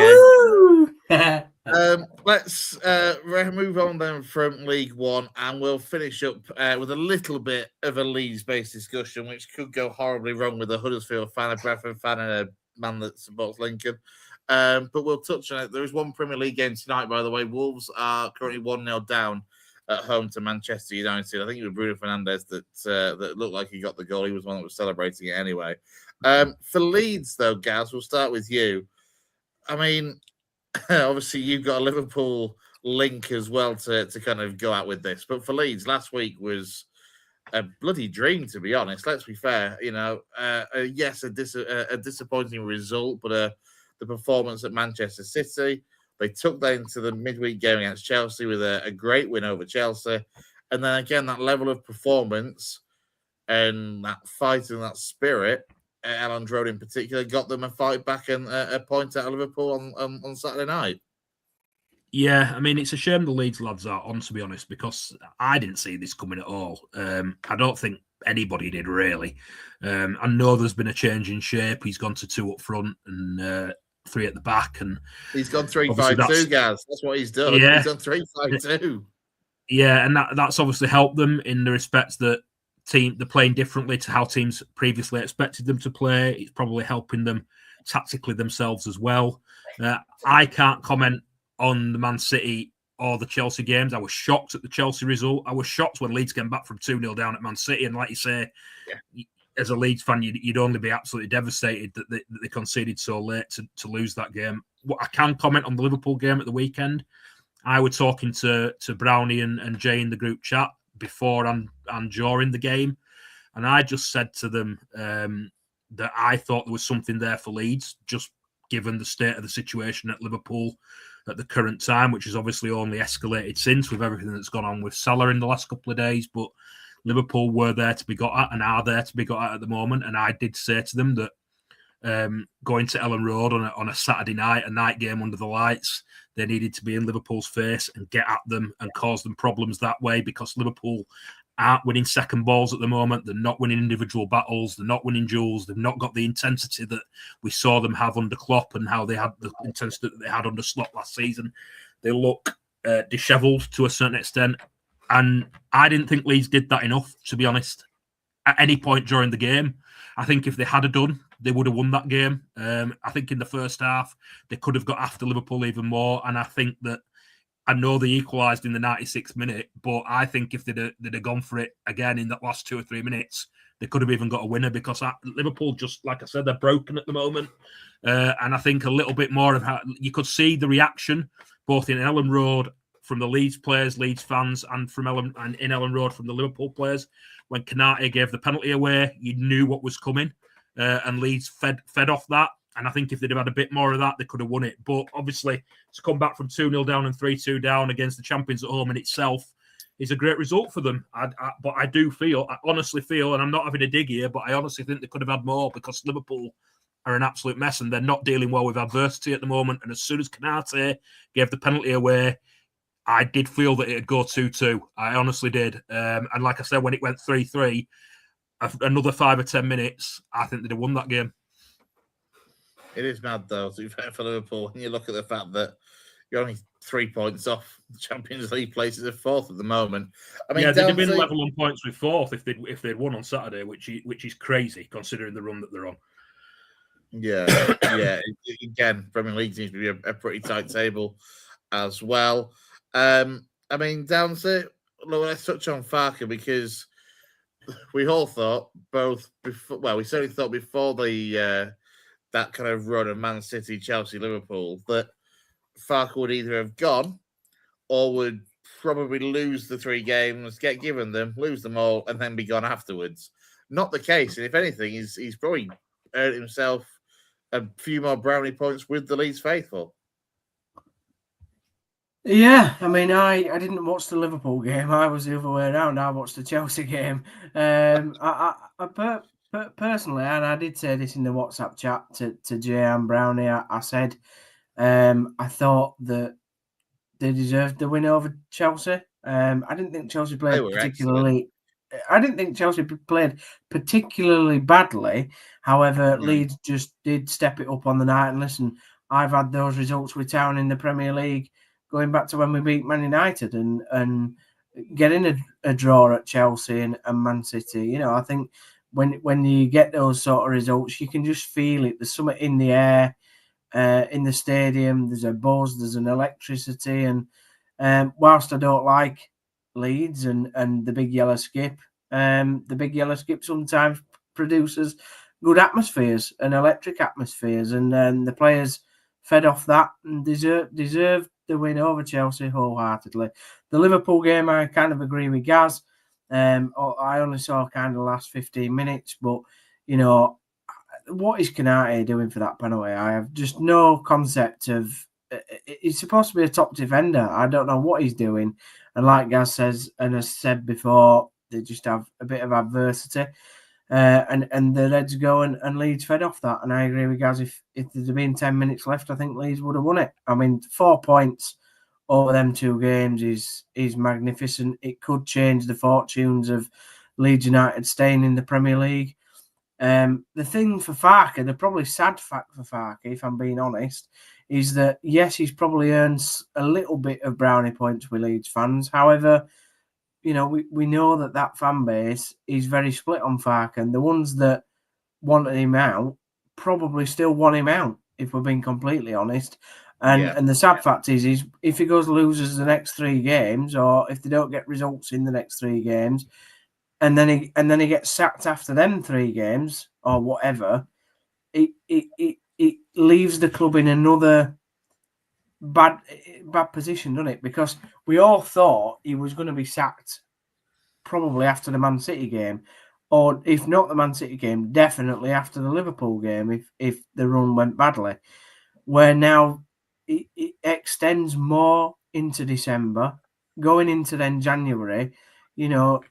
Let's move on then from League One, and we'll finish up with a little bit of a Leeds-based discussion, which could go horribly wrong with a Huddersfield fan, a Bradford fan, and a man that supports Lincoln. But we'll touch on it. There is one Premier League game tonight, by the way. Wolves are currently 1-0 down at home to Manchester United. I think it was Bruno Fernandes that looked like he got the goal. He was one that was celebrating it anyway. For Leeds, though, Gaz, we'll start with you. I mean, obviously you've got a Liverpool link as well to kind of go out with this. But for Leeds, last week was a bloody dream, to be honest. Let's be fair. Yes, a disappointing result, but the performance at Manchester City, they took that into the midweek game against Chelsea with a great win over Chelsea. And then again, that level of performance and that fight and that spirit, Elland Road in particular, got them a fight back and a point out of Liverpool on Saturday night. Yeah, I mean, it's a shame the Leeds lads are on, to be honest, because I didn't see this coming at all. I don't think anybody did, really. I know there's been a change in shape. He's gone to 2 up front and 3 at the back, and he's gone 3-5-2, guys. That's what he's done. Yeah. He's done 3-5-2. Yeah, and that's obviously helped them in the respects that they're playing differently to how teams previously expected them to play. It's probably helping them tactically themselves as well. I can't comment on the Man City or the Chelsea games. I was shocked at the Chelsea result. I was shocked when Leeds came back from 2-0 down at Man City, and like you say, as a Leeds fan, you'd only be absolutely devastated that they conceded so late to lose that game. what I can comment on the Liverpool game at the weekend. I was talking to Brownie and Jay in the group chat before and during the game, and I just said to them that I thought there was something there for Leeds, just given the state of the situation at Liverpool at the current time, which has obviously only escalated since with everything that's gone on with Salah in the last couple of days. But Liverpool were there to be got at and are there to be got at the moment. And I did say to them that going to Ellen Road on a Saturday night, a night game under the lights, they needed to be in Liverpool's face and get at them and cause them problems that way, because Liverpool aren't winning second balls at the moment. They're not winning individual battles. They're not winning duels. They've not got the intensity that we saw them have under Klopp and how they had the intensity that they had under Slot last season. They look dishevelled to a certain extent. And I didn't think Leeds did that enough, to be honest, at any point during the game. I think if they had done, they would have won that game. I think in the first half, they could have got after Liverpool even more. And I think that, I know they equalised in the 96th minute, but I think if they'd have gone for it again in that last 2 or 3 minutes, they could have even got a winner, because Liverpool, just like I said, they're broken at the moment. And I think a little bit more of how you could see the reaction both in Ellen Road from the Leeds players, Leeds fans, and in Ellen Road from the Liverpool players. When Konate gave the penalty away, you knew what was coming, and Leeds fed off that. And I think if they'd have had a bit more of that, they could have won it. But obviously, to come back from 2-0 down and 3-2 down against the champions at home in itself is a great result for them. But I honestly feel, and I'm not having a dig here, but I honestly think they could have had more, because Liverpool are an absolute mess and they're not dealing well with adversity at the moment. And as soon as Konate gave the penalty away, I did feel that it'd go 2-2. I honestly did. And like I said, when it went 3-3, another 5 or 10 minutes, I think they'd have won that game. It is mad, though, to be fair for Liverpool, when you look at the fact that you're only 3 points off the Champions League places of fourth at the moment. I mean, they'd have been level on points with fourth if they'd won on Saturday, which is crazy considering the run that they're on. Yeah. Again, Premier League seems to be a pretty tight table as well. I mean, Downsy, let's touch on Farke, because we all thought we certainly thought before the that kind of run of Man City, Chelsea, Liverpool, that Farke would either have gone or would probably lose the 3 games, get given them, lose them all, and then be gone afterwards. Not the case. And if anything, he's probably earned himself a few more brownie points with the Leeds faithful. Yeah, I mean, I didn't watch the Liverpool game. I was the other way around. I watched the Chelsea game. Personally, and I did say this in the WhatsApp chat to Jay and Brownie, I said I thought that they deserved the win over Chelsea. I didn't think Chelsea played particularly. I didn't think Chelsea played particularly badly. However, Leeds just did step it up on the night. And listen, I've had those results with Town in the Premier League going back to when we beat Man United and getting a draw at Chelsea and Man City. You know, I think when you get those sort of results, you can just feel it. There's something in the air, in the stadium. There's a buzz, there's an electricity. And whilst I don't like Leeds and the big yellow skip sometimes produces good atmospheres and electric atmospheres. And the players fed off that and deserved the win over Chelsea wholeheartedly. The Liverpool game, I kind of agree with Gaz. I only saw kind of the last 15 minutes, but, you know, what is Konate doing for that penalty? I have just no concept of... He's supposed to be a top defender. I don't know what he's doing. And like Gaz says, and has said before, they just have a bit of adversity. And the Reds go and Leeds fed off that. And I agree with Gaz, if there'd been 10 minutes left, I think Leeds would have won it. I mean, 4 points over them 2 games is magnificent. It could change the fortunes of Leeds United staying in the Premier League. The thing for Farke, the probably sad fact for Farke, if I'm being honest, is that, yes, he's probably earned a little bit of brownie points with Leeds fans. However, you know, we know that fan base is very split on Farke, and the ones that wanted him out probably still want him out, if we're being completely honest. And the sad fact is if he goes loses the next 3 games, or if they don't get results in the next 3 games, and then he gets sacked after them 3 games or whatever, it leaves the club in another bad position, doesn't it? Because we all thought he was going to be sacked probably after the Man City game, or if not the Man City game, definitely after the Liverpool game if the run went badly. Where now it extends more into December, going into then January. You know,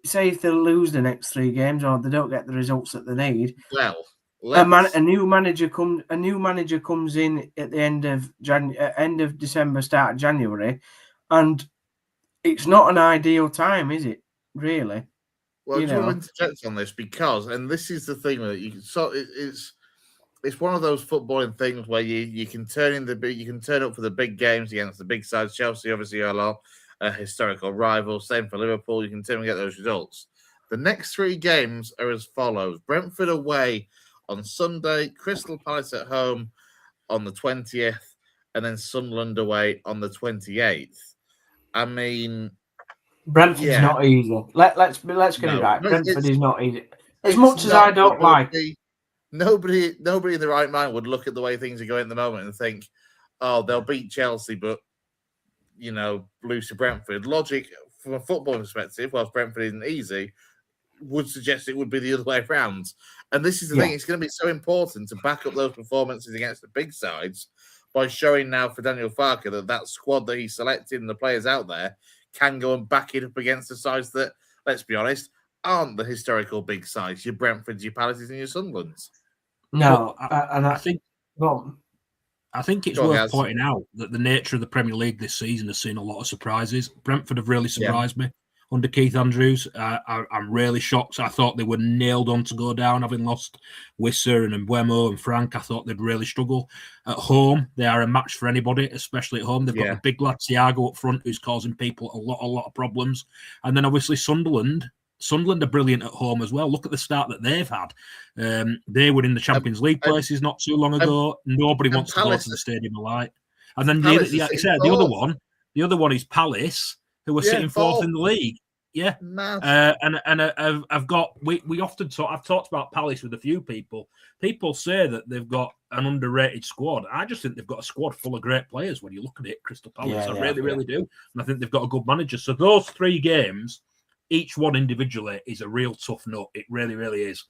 say if they lose the next 3 games or they don't get the results that they need. Well, a new manager comes in at the end of December, start of January, and it's not an ideal time, is it? Really? Well, I just want to interject on this because, and this is the thing that you can it's one of those footballing things where you can turn up for the big games against the big sides. Chelsea obviously are a historical rival. Same for Liverpool. You can turn and get those results. The next 3 games are as follows: Brentford away on Sunday, Crystal Palace at home on the 20th, and then Sunderland away on the 28th. I mean, Brentford's not easy. Let's get it right. Brentford is not easy. As much as I don't like. Nobody in the right mind would look at the way things are going at the moment and think, oh, they'll beat Chelsea, but, you know, lose to Brentford. Logic, from a football perspective, whilst Brentford isn't easy, would suggest it would be the other way around. And this is the thing, it's going to be so important to back up those performances against the big sides by showing now for Daniel Farke that squad that he selected and the players out there can go and back it up against the sides that, let's be honest, aren't the historical big sides, your Brentfords, your Palaces, and your Sunderlands. No, I think it's worth pointing out that the nature of the Premier League this season has seen a lot of surprises. Brentford have really surprised me under Keith Andrews. I'm really shocked. I thought they were nailed on to go down, having lost Wisser and Mbeumo and Frank. I thought they'd really struggle. At home, they are a match for anybody, especially at home. They've got the big lad Thiago up front, who's causing people a lot of problems. And then obviously Sunderland are brilliant at home as well. Look at the start that they've had. They were in the Champions League places not too long ago. Nobody wants to go to the Stadium of Light. And then the other one is Palace, who are sitting fourth in the league. Yeah. And I've talked about Palace with a few people. People say that they've got an underrated squad. I just think they've got a squad full of great players when you look at it, Crystal Palace. I really do. And I think they've got a good manager. So those 3 games, each one individually, is a real tough nut. It really, really is.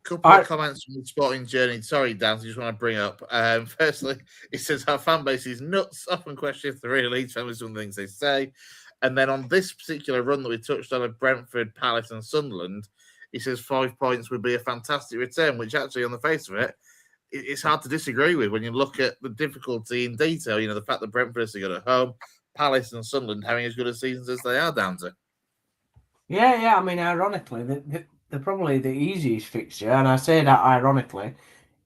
Couple of comments from the Sporting Journey. Sorry, Dan, I just want to bring up. Firstly, it says our fan base is nuts. Often question if the real Leeds fan is some things they say. And then on this particular run that we touched on of Brentford, Palace, and Sunderland, he says 5 points would be a fantastic return, which actually, on the face of it, it's hard to disagree with when you look at the difficulty in detail. You know, the fact that Brentford is good at home, Palace and Sunderland having as good a seasons as they are down to. Yeah. I mean, ironically, they're probably the easiest fixture, and I say that ironically,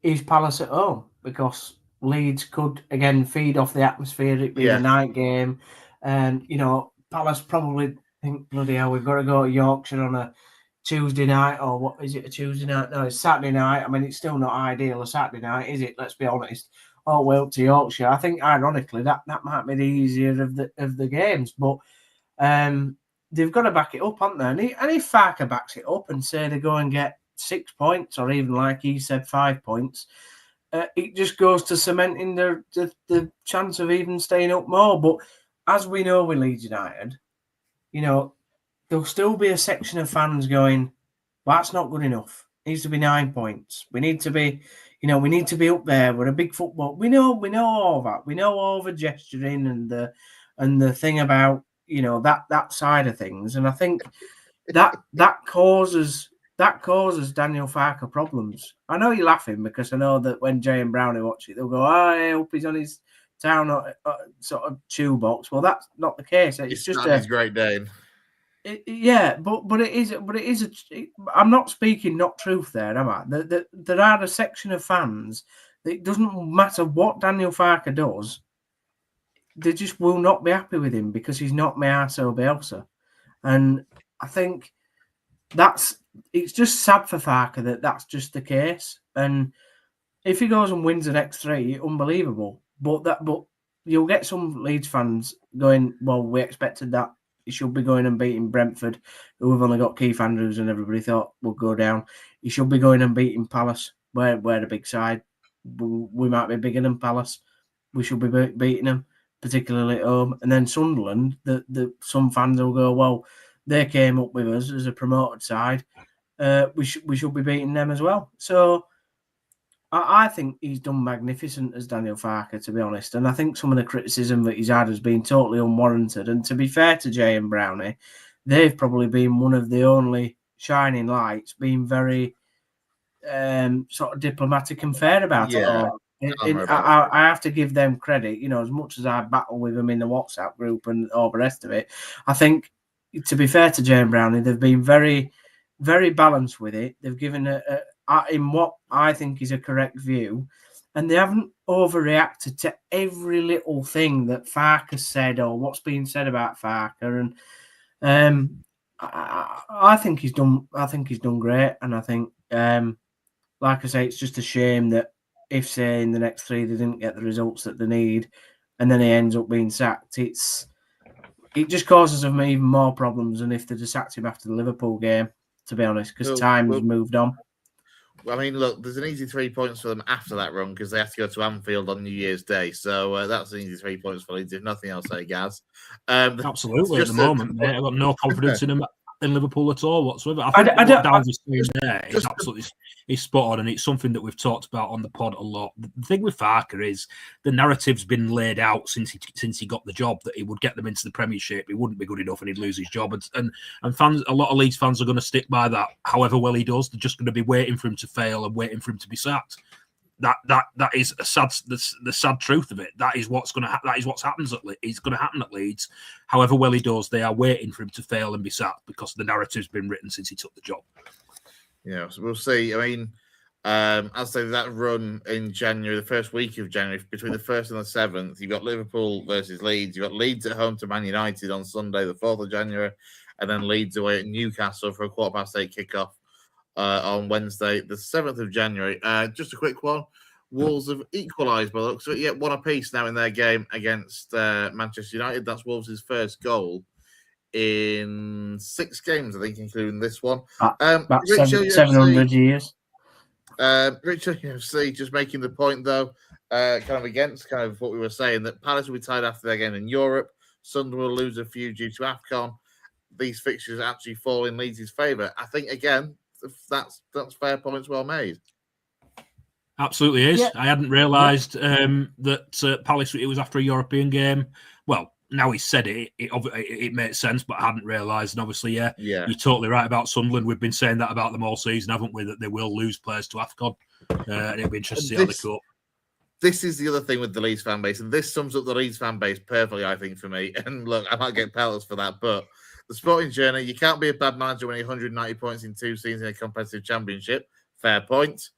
is Palace at home, because Leeds could, again, feed off the atmosphere, it being a night game. And, you know, Palace probably think, bloody hell, we've got to go to Yorkshire on a Tuesday night, or what is it, a Tuesday night? No, it's Saturday night. I mean, it's still not ideal a Saturday night, is it? Let's be honest. Oh, well, to Yorkshire. I think, ironically, that might be the easier of the games. But they've got to back it up, haven't they? And if Farke backs it up and say they go and get 6 points, or even, like he said, 5 points, it just goes to cementing the chance of even staying up more. But as we know with Leeds United, you know, there'll still be a section of fans going, well, that's not good enough. It needs to be 9 points. We need to be, you know, we need to be up there. We're a big football. We know all that. We know all the gesturing and the thing about, you know, that side of things. And I think that causes Daniel Farke problems. I know you're laughing because I know that when Jay and Brownie watch it, they'll go, I hope he's on his town sort of chew box. Well, that's not the case. It's just his Great Dane. But it is. I'm not speaking not truth there, am I? There are a section of fans that it doesn't matter what Daniel Farke does, they just will not be happy with him because he's not my arsehole Bielsa. And I think it's just sad for Farke that's just the case. And if he goes and wins the next 3, unbelievable. But you'll get some Leeds fans going, well, we expected that. He should be going and beating Brentford, who have only got Keith Andrews and everybody thought would go down. He should be going and beating Palace, where the big side. We might be bigger than Palace. we should be beating them, particularly at home. And then Sunderland, some fans will go, well, they came up with us as a promoted side. We should be beating them as well. So I think he's done magnificent as Daniel Farke, to be honest. And I think some of the criticism that he's had has been totally unwarranted. And to be fair to Jay and Brownie, they've probably been one of the only shining lights, being very sort of diplomatic and fair about it all. I have to give them credit, as much as I battle with them in the WhatsApp group and all the rest of it. I think, to be fair to Jay and Brownie, they've been very, very balanced with it. They've given in what I think is a correct view, and they haven't overreacted to every little thing that Farke said or what's being said about Farke. And I think he's done. I think he's done great, and I think, like I say, it's just a shame that if, say, in the next 3 they didn't get the results that they need, and then he ends up being sacked, it just causes them even more problems than if they just sacked him after the Liverpool game, to be honest, because time's moved on. I mean, look, there's an easy 3 points for them after that run because they have to go to Anfield on New Year's Day. So that's an easy 3 points for Leeds. If nothing else, Gaz. Absolutely, at the moment, mate, I've got no confidence in him in Liverpool at all whatsoever. I think what Downs is saying there is absolutely spot on, and it's something that we've talked about on the pod a lot. The thing with Farke is the narrative's been laid out since he got the job that he would get them into the Premiership, he wouldn't be good enough, and he'd lose his job. And fans, a lot of Leeds fans are going to stick by that. However well he does, they're just going to be waiting for him to fail and waiting for him to be sacked. That is the sad truth of it. That is what's going to that is what's happens it's going to happen at Leeds. However well he does, they are waiting for him to fail and be sacked because the narrative's been written since he took the job. Yeah, so we'll see. I mean, I'll say that run in January, the first week of January, between the 1st and the 7th, you've got Liverpool versus Leeds. You've got Leeds at home to Man United on Sunday, the 4th of January, and then Leeds away at Newcastle for a 8:15 kickoff on Wednesday, the 7th of January. Just a quick one. Wolves have equalised by the looks of it, yet one apiece now in their game against Manchester United. That's Wolves' first goal in 6 games, I think, including this one. About 700 years. Richard UFC just making the point, though, kind of against kind of what we were saying, that Palace will be tied after their game in Europe. Sunderland will lose a few due to AFCON. These fixtures actually fall in Leeds' favour. I think, again, that's fair points well made. Absolutely is. Yeah. I hadn't realised that Palace, it was after a European game. Well, now he said it made sense, but I hadn't realised. And obviously, yeah, you're totally right about Sunderland. We've been saying that about them all season, haven't we? That they will lose players to AFCON. And it'll be interesting to see how they cope. This is the other thing with the Leeds fan base, and this sums up the Leeds fan base perfectly, I think, for me. And look, I might get pelters for that, but the sporting journey, you can't be a bad manager winning 190 points in 2 seasons in a competitive championship. Fair point.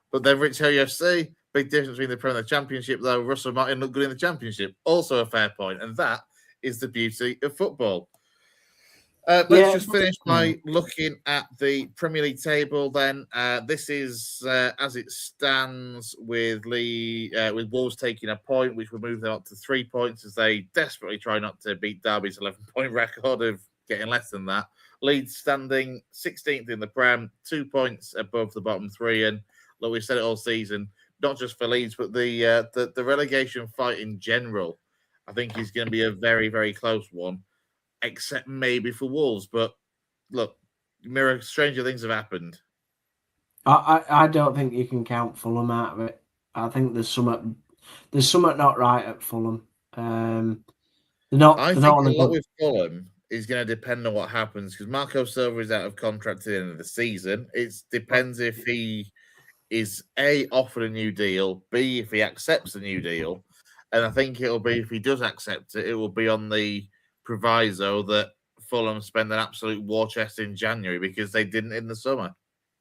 But then Rich Hill UFC, big difference between the Premier and the Championship, though. Russell Martin looked good in the Championship. Also a fair point. And that is the beauty of football. Let's just finish by looking at the Premier League table then. This is as it stands with with Wolves taking a point, which will move them up to 3 points as they desperately try not to beat Derby's 11-point record of getting less than that. Leeds standing 16th in the Prem, 2 points above the bottom 3. And look, we've said it all season, not just for Leeds, but the relegation fight in general, I think is going to be a very, very close one, except maybe for Wolves. But look, stranger things have happened. I don't think you can count Fulham out of it. I think there's something not right at Fulham. I think a lot with Fulham is going to depend on what happens because Marco Silva is out of contract at the end of the season. It depends if he is A, offered a new deal, B, if he accepts a new deal. And I think it'll be, if he does accept it, it will be on the proviso that Fulham spend an absolute war chest in January because they didn't in the summer.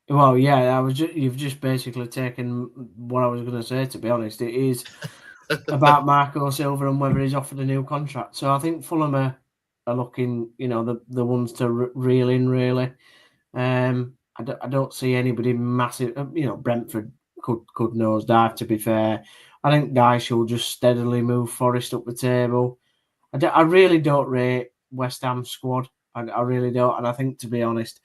Well, yeah, you've just basically taken what I was going to say, to be honest. It is about Marco Silva and whether he's offered a new contract. So I think Fulham are looking, the ones to reel in, really. I don't see anybody massive. Brentford could nosedive, to be fair. I think Dyche will just steadily move Forest up the table. I really don't rate West Ham's squad. I really don't. And I think, to be honest,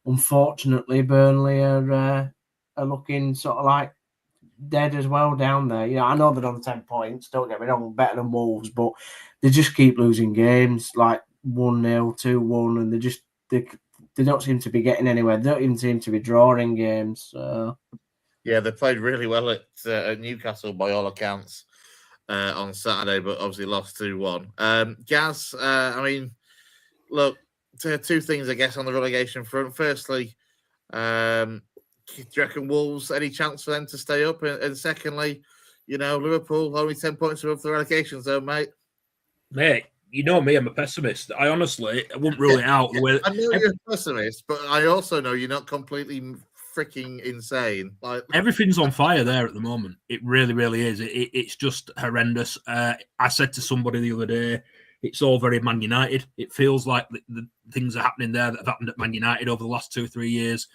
unfortunately, Burnley are looking sort of like dead as well down there. You know, I know they're on 10 points. Don't get me wrong, better than Wolves, but they just keep losing games like 1-0, 2-1, and they don't seem to be getting anywhere. They don't even seem to be drawing games. So. Yeah, they played really well at Newcastle by all accounts on Saturday, but obviously lost 2-1. Gaz, I mean, look, two things, I guess, on the relegation front. Firstly, do you reckon Wolves, any chance for them to stay up? And secondly, you know, Liverpool only 10 points above the relegation zone, mate. Mate, you know me, I'm a pessimist. I wouldn't rule it out. The way I know you're a pessimist, but I also know you're not completely freaking insane. Like, everything's on fire there at the moment. It really, really is. It's just horrendous. I said to somebody the other day, it's all very Man United. It feels like the things are happening there that have happened at Man United over the last 2 or 3 years.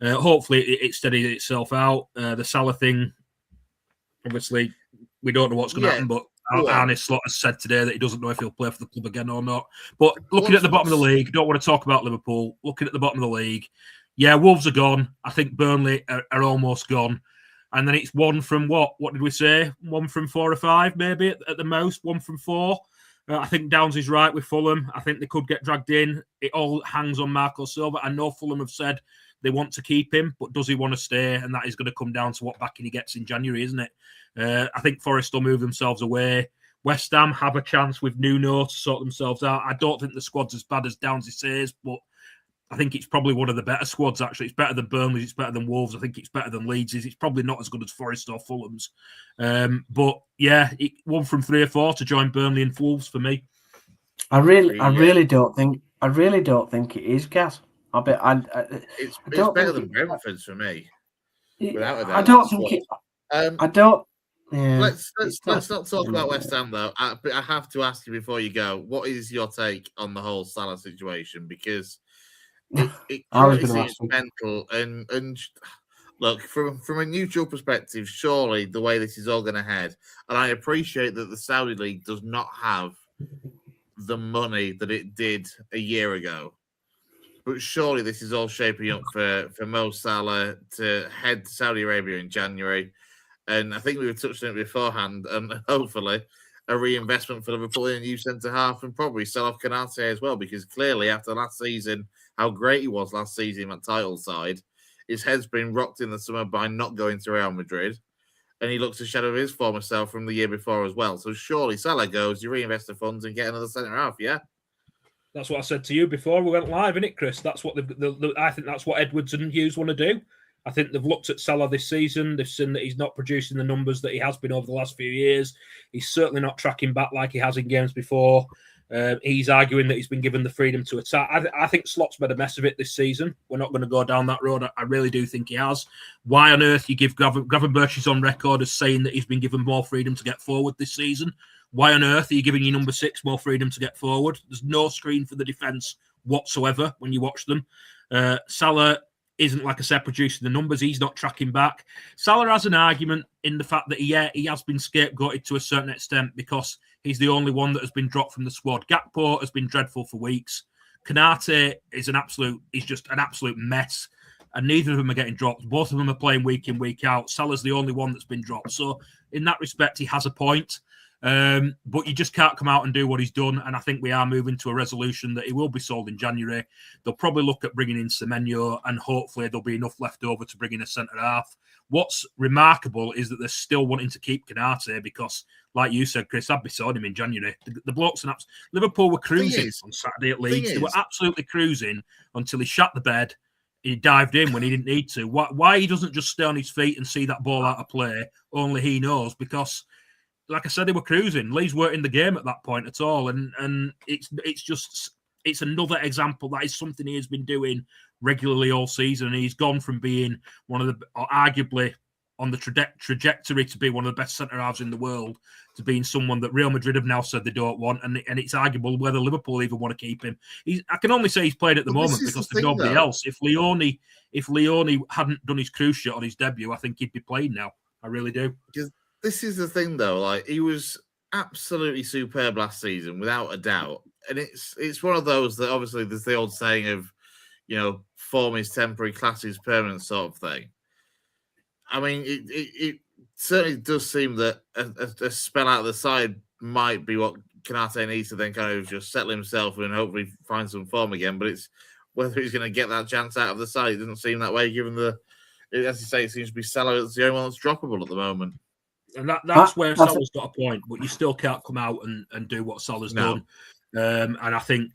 Hopefully, it steadied itself out. The Salah thing, obviously, we don't know what's going to happen, but Arne Slot has said today that he doesn't know if he'll play for the club again or not. But looking at the bottom of the league, don't want to talk about Liverpool. Looking at the bottom of the league, yeah, Wolves are gone. I think Burnley are almost gone. And then it's one from what? What did we say? 1 from 4 or 5, maybe at the most. 1 from 4. I think Downs is right with Fulham. I think they could get dragged in. It all hangs on Marco Silva. I know Fulham have said they want to keep him, but does he want to stay? And that is going to come down to what backing he gets in January, isn't it? I think Forest will move themselves away. West Ham have a chance with Nuno to sort themselves out. I don't think the squad's as bad as Downsy says, but I think it's probably one of the better squads, actually. It's better than Burnley's, it's better than Wolves. I think it's better than Leeds's. It's probably not as good as Forest or Fulham's. But yeah, 1 from 3 or 4 to join Burnley and Wolves for me. I really don't think it is, Gaz. It's better than Brentford's for me. Without a doubt. I don't think it. I don't. Yeah, let's not talk about West Ham though. But I have to ask you before you go, what is your take on the whole Salah situation? Because it seems mental and look, from a neutral perspective, surely the way this is all going to head, and I appreciate that the Saudi League does not have the money that it did a year ago, but surely this is all shaping up for Mo Salah to head to Saudi Arabia in January. And I think we were touching it beforehand, and hopefully a reinvestment for Liverpool in a new centre half and probably sell off Canate as well, because clearly after last season, how great he was last season at title side, his head's been rocked in the summer by not going to Real Madrid, and he looks a shadow of his former self from the year before as well. So surely Salah goes, you reinvest the funds and get another centre half, yeah? That's what I said to you before we went live, isn't it, Chris? That's what I think that's what Edwards and Hughes want to do. I think they've looked at Salah this season. They've seen that he's not producing the numbers that he has been over the last few years. He's certainly not tracking back like he has in games before. He's arguing that he's been given the freedom to attack. I think Slot's made a mess of it this season. We're not going to go down that road. I really do think he has. Why on earth you give Gravenberch is on record as saying that he's been given more freedom to get forward this season? Why on earth are you giving your number 6 more freedom to get forward? There's no screen for the defence whatsoever when you watch them. Salah isn't, like I said, producing the numbers. He's not tracking back. Salah has an argument in the fact that, he has been scapegoated to a certain extent because he's the only one that has been dropped from the squad. Gakpo has been dreadful for weeks. Canate is just an absolute mess. And neither of them are getting dropped. Both of them are playing week in, week out. Salah's the only one that's been dropped. So in that respect, he has a point. But you just can't come out and do what he's done. And I think we are moving to a resolution that he will be sold in January. They'll probably look at bringing in Semenyo, and hopefully there'll be enough left over to bring in a centre half. What's remarkable is that they're still wanting to keep Canate because, like you said, Chris, I'd be selling him in January. The bloke's an absolute... Liverpool were cruising on Saturday at Leeds. They were absolutely cruising until he shut the bed. He dived in when he didn't need to. Why he doesn't just stay on his feet and see that ball out of play, only he knows, because... like I said, they were cruising. Leeds weren't in the game at that point at all. And it's another example that is something he has been doing regularly all season. And he's gone from being one of the, or arguably on the trajectory to be one of the best centre-halves in the world, to being someone that Real Madrid have now said they don't want. And it's arguable whether Liverpool even want to keep him. I can only say he's played at the moment because there's nobody else. If Leone hadn't done his cruise shot on his debut, I think he'd be playing now. I really do. This is the thing, though. Like, he was absolutely superb last season, without a doubt. And it's one of those that obviously there's the old saying of, form is temporary, class is permanent sort of thing. I mean, certainly does seem that a spell out of the side might be what Konate needs to then kind of just settle himself and hopefully find some form again. But it's whether he's going to get that chance out of the side. It doesn't seem that way, given as you say, it seems to be Salah that's the only one that's droppable at the moment. And that's where Salah's got a point, but you still can't come out and do what Salah's done. And I think,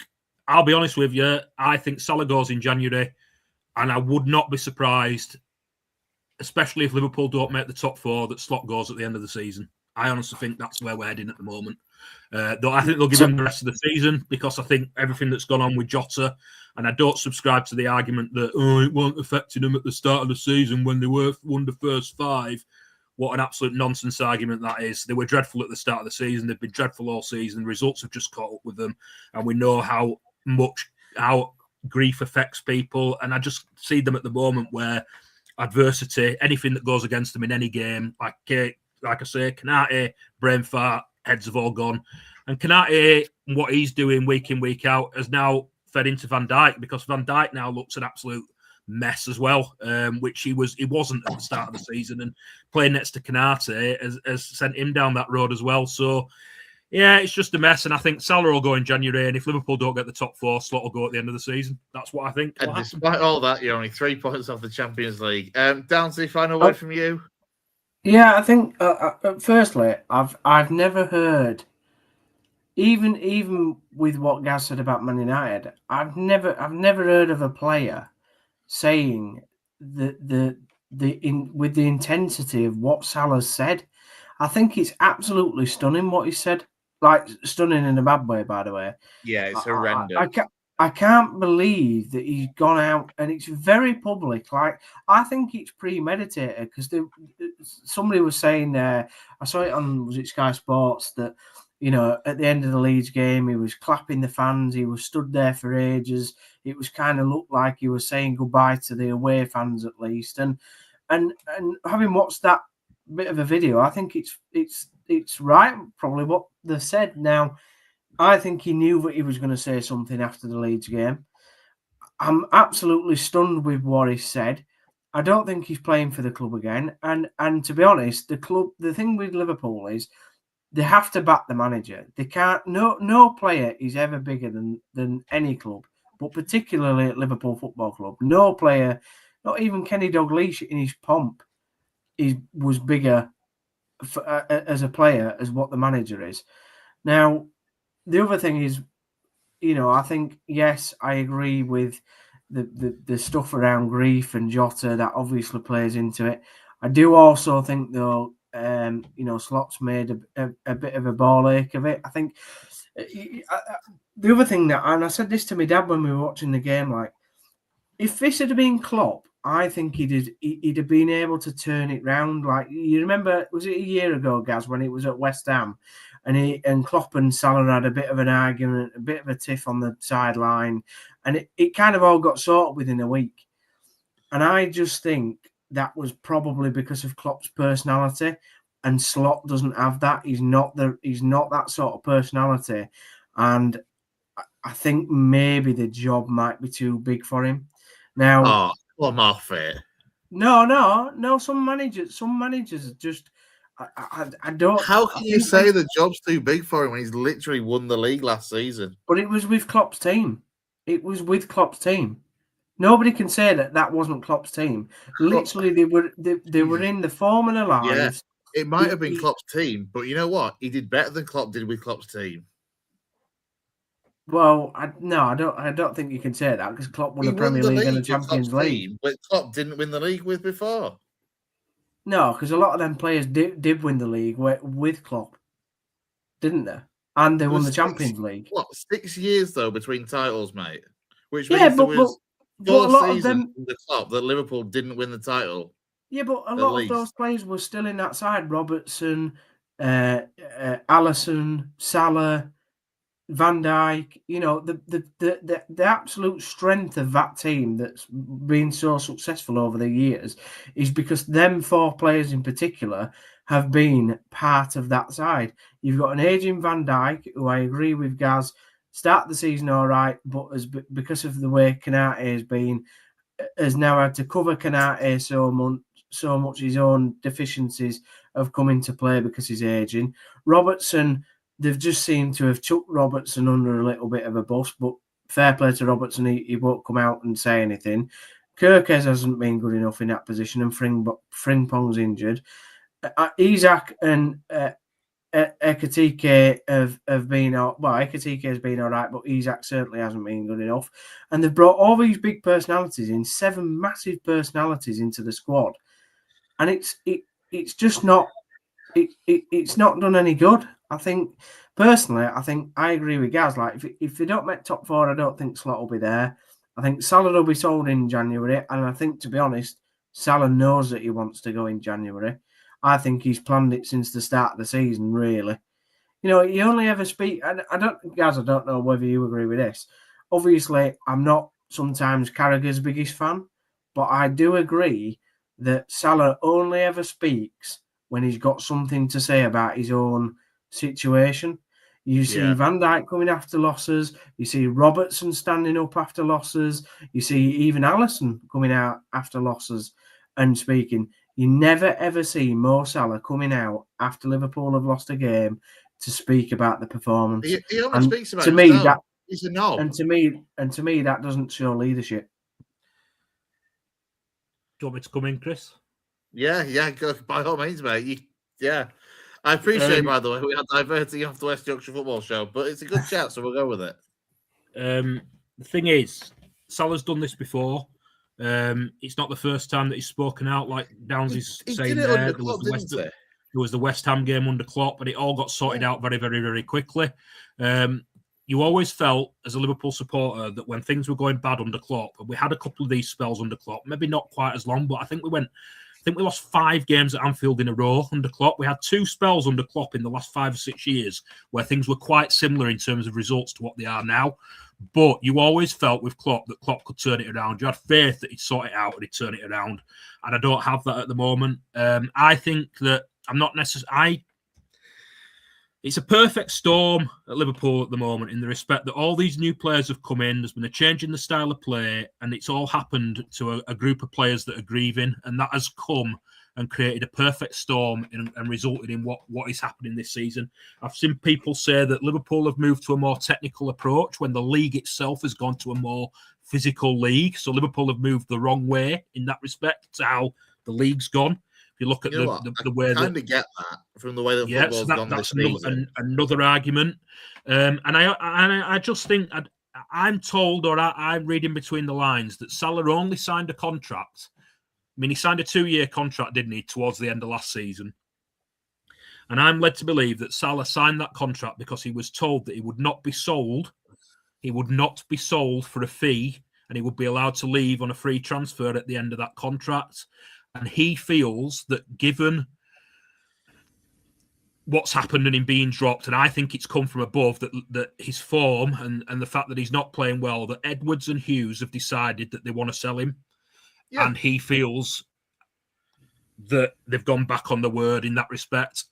I'll be honest with you, I think Salah goes in January, and I would not be surprised, especially if Liverpool don't make the top four, that Slot goes at the end of the season. I honestly think that's where we're heading at the moment. Though I think they'll give him the rest of the season, because I think everything that's gone on with Jota, and I don't subscribe to the argument that it weren't affecting them at the start of the season when they won the first 5. What an absolute nonsense argument that is. They were dreadful at the start of the season. They've been dreadful all season. Results have just caught up with them, and we know how grief affects people. And I just see them at the moment where adversity, anything that goes against them in any game, like I say, Konate, brain fart, heads have all gone. And Konate, what he's doing week in, week out, has now fed into Van Dijk, because Van Dijk now looks an absolute mess as well, which he wasn't at the start of the season. And playing next to Konate has sent him down that road as well. So, yeah, it's just a mess. And I think Salah will go in January. And if Liverpool don't get the top 4, Slot will go at the end of the season. That's what I think. And despite all that, you're only 3 points off the Champions League. Downsy, final word from you? Yeah, I think firstly, I've never heard, even with what Gaz said about Man United, I've never heard of a player saying with the intensity of what Salah said. I think it's absolutely stunning what he said. Like, stunning in a bad way, by the way. Yeah, it's horrendous. I can't believe that he's gone out, and it's very public. Like, I think it's premeditated, because somebody was saying, I saw it on, was it Sky Sports, that, you know, at the end of the Leeds game, he was clapping the fans. He was stood there for ages. It was kind of looked like he was saying goodbye to the away fans, at least. And having watched that bit of a video, I think it's right, probably what they said. Now, I think he knew that he was going to say something after the Leeds game. I'm absolutely stunned with what he said. I don't think he's playing for the club again. And to be honest, the thing with Liverpool is they have to back the manager. They can't. No player is ever bigger than any club, but particularly at Liverpool Football Club. No player, not even Kenny Dalglish in his pomp, was bigger as a player as what the manager is. Now, the other thing is, you know, I think, yes, I agree with the stuff around grief and Jota, that obviously plays into it. I do also think, though, you know, Slot's made a bit of a ball ache of it. I think the other thing that, and I said this to my dad when we were watching the game, like, if this had been Klopp, I think he'd have been able to turn it round. Like, you remember, was it a year ago, Gaz, when it was at West Ham, and Klopp and Salah had a bit of an argument, a bit of a tiff on the sideline, and it kind of all got sorted within a week. And I just think that was probably because of Klopp's personality, and Slot doesn't have that. He's not that sort of personality, and I think maybe the job might be too big for him. Now, come off it. No. Some managers just. I don't. How can you say the job's too big for him when he's literally won the league last season? But it was with Klopp's team. Nobody can say that wasn't Klopp's team. Literally, they were in the form of their lives. Yeah, it might have been Klopp's team, but you know what? He did better than Klopp did with Klopp's team. Well, I don't think you can say that, because Klopp won the Premier League and the Champions League. But Klopp didn't win the league with before. No, because a lot of them players did win the league with Klopp, didn't they? And they won the Champions League. What, 6 years, though, between titles, mate? Which means there was 4 seasons under Klopp that Liverpool didn't win the title. Yeah, but a lot of those players were still in that side. Robertson, Alisson, Salah, Van Dijk, you know, the absolute strength of that team that's been so successful over the years is because them 4 players in particular have been part of that side. You've got an aging Van Dijk, who I agree with Gaz, start the season all right, but because of the way Konate has now had to cover Konate so much his own deficiencies have come into play because he's aging. Robertson, they've just seemed to have chucked Robertson under a little bit of a bus, but fair play to Robertson, he won't come out and say anything. Kirkes hasn't been good enough in that position, and Frimpong's injured. Isaac and Ekatike have been out. Well, Ekatike has been all right, but Isaac certainly hasn't been good enough. And they've brought all these big personalities in, 7 massive personalities into the squad, and it's just not it's not done any good. I think personally, I agree with Gaz. Like if they don't make top 4, I don't think Slot will be there. I think Salah will be sold in January, and I think, to be honest, Salah knows that he wants to go in January. I think he's planned it since the start of the season, really. You know, you only ever speak, and I don't know whether you agree with this. Obviously, I'm not sometimes Carragher's biggest fan, but I do agree that Salah only ever speaks when he's got something to say about his own situation. You see Van Dijk coming after losses. You see Robertson standing up after losses. You see even Alisson coming out after losses and speaking. You never, ever see Mo Salah coming out after Liverpool have lost a game to speak about the performance. He only speaks about that he's a knob. And to me, that doesn't show leadership. Do you want me to come in, Chris? Yeah, go, by all means, mate. I appreciate, by the way, we are diverting off the West Yorkshire Football Show, but it's a good chat, so we'll go with it. The thing is, Salah's done this before. It's not the first time that he's spoken out like Downsy's saying there. There was the West Ham game under Klopp, and it all got sorted out very, very, very quickly. You always felt, as a Liverpool supporter, that when things were going bad under Klopp, and we had a couple of these spells under Klopp, maybe not quite as long, but I think we lost 5 games at Anfield in a row under Klopp. We had 2 spells under Klopp in the last 5 or 6 years where things were quite similar in terms of results to what they are now. But you always felt with Klopp that Klopp could turn it around. You had faith that he'd sort it out and he'd turn it around. And I don't have that at the moment. I think that I'm not necessarily... It's a perfect storm at Liverpool at the moment in the respect that all these new players have come in. There's been a change in the style of play, and it's all happened to a group of players that are grieving, and that has come and created a perfect storm and resulted in what is happening this season. I've seen people say that Liverpool have moved to a more technical approach when the league itself has gone to a more physical league. So Liverpool have moved the wrong way in that respect to how the league's gone. You look at the way I kind of get that from the way that football's gone this season. Another argument, and I just think I'm told, or I'm reading between the lines, that Salah only signed a contract. I mean, he signed a 2-year contract, didn't he, towards the end of last season? And I'm led to believe that Salah signed that contract because he was told that he would not be sold. He would not be sold for a fee, and he would be allowed to leave on a free transfer at the end of that contract. And he feels that given what's happened and him being dropped, and I think it's come from above, that his form and the fact that he's not playing well, that Edwards and Hughes have decided that they want to sell him. Yeah. And he feels that they've gone back on the word in that respect.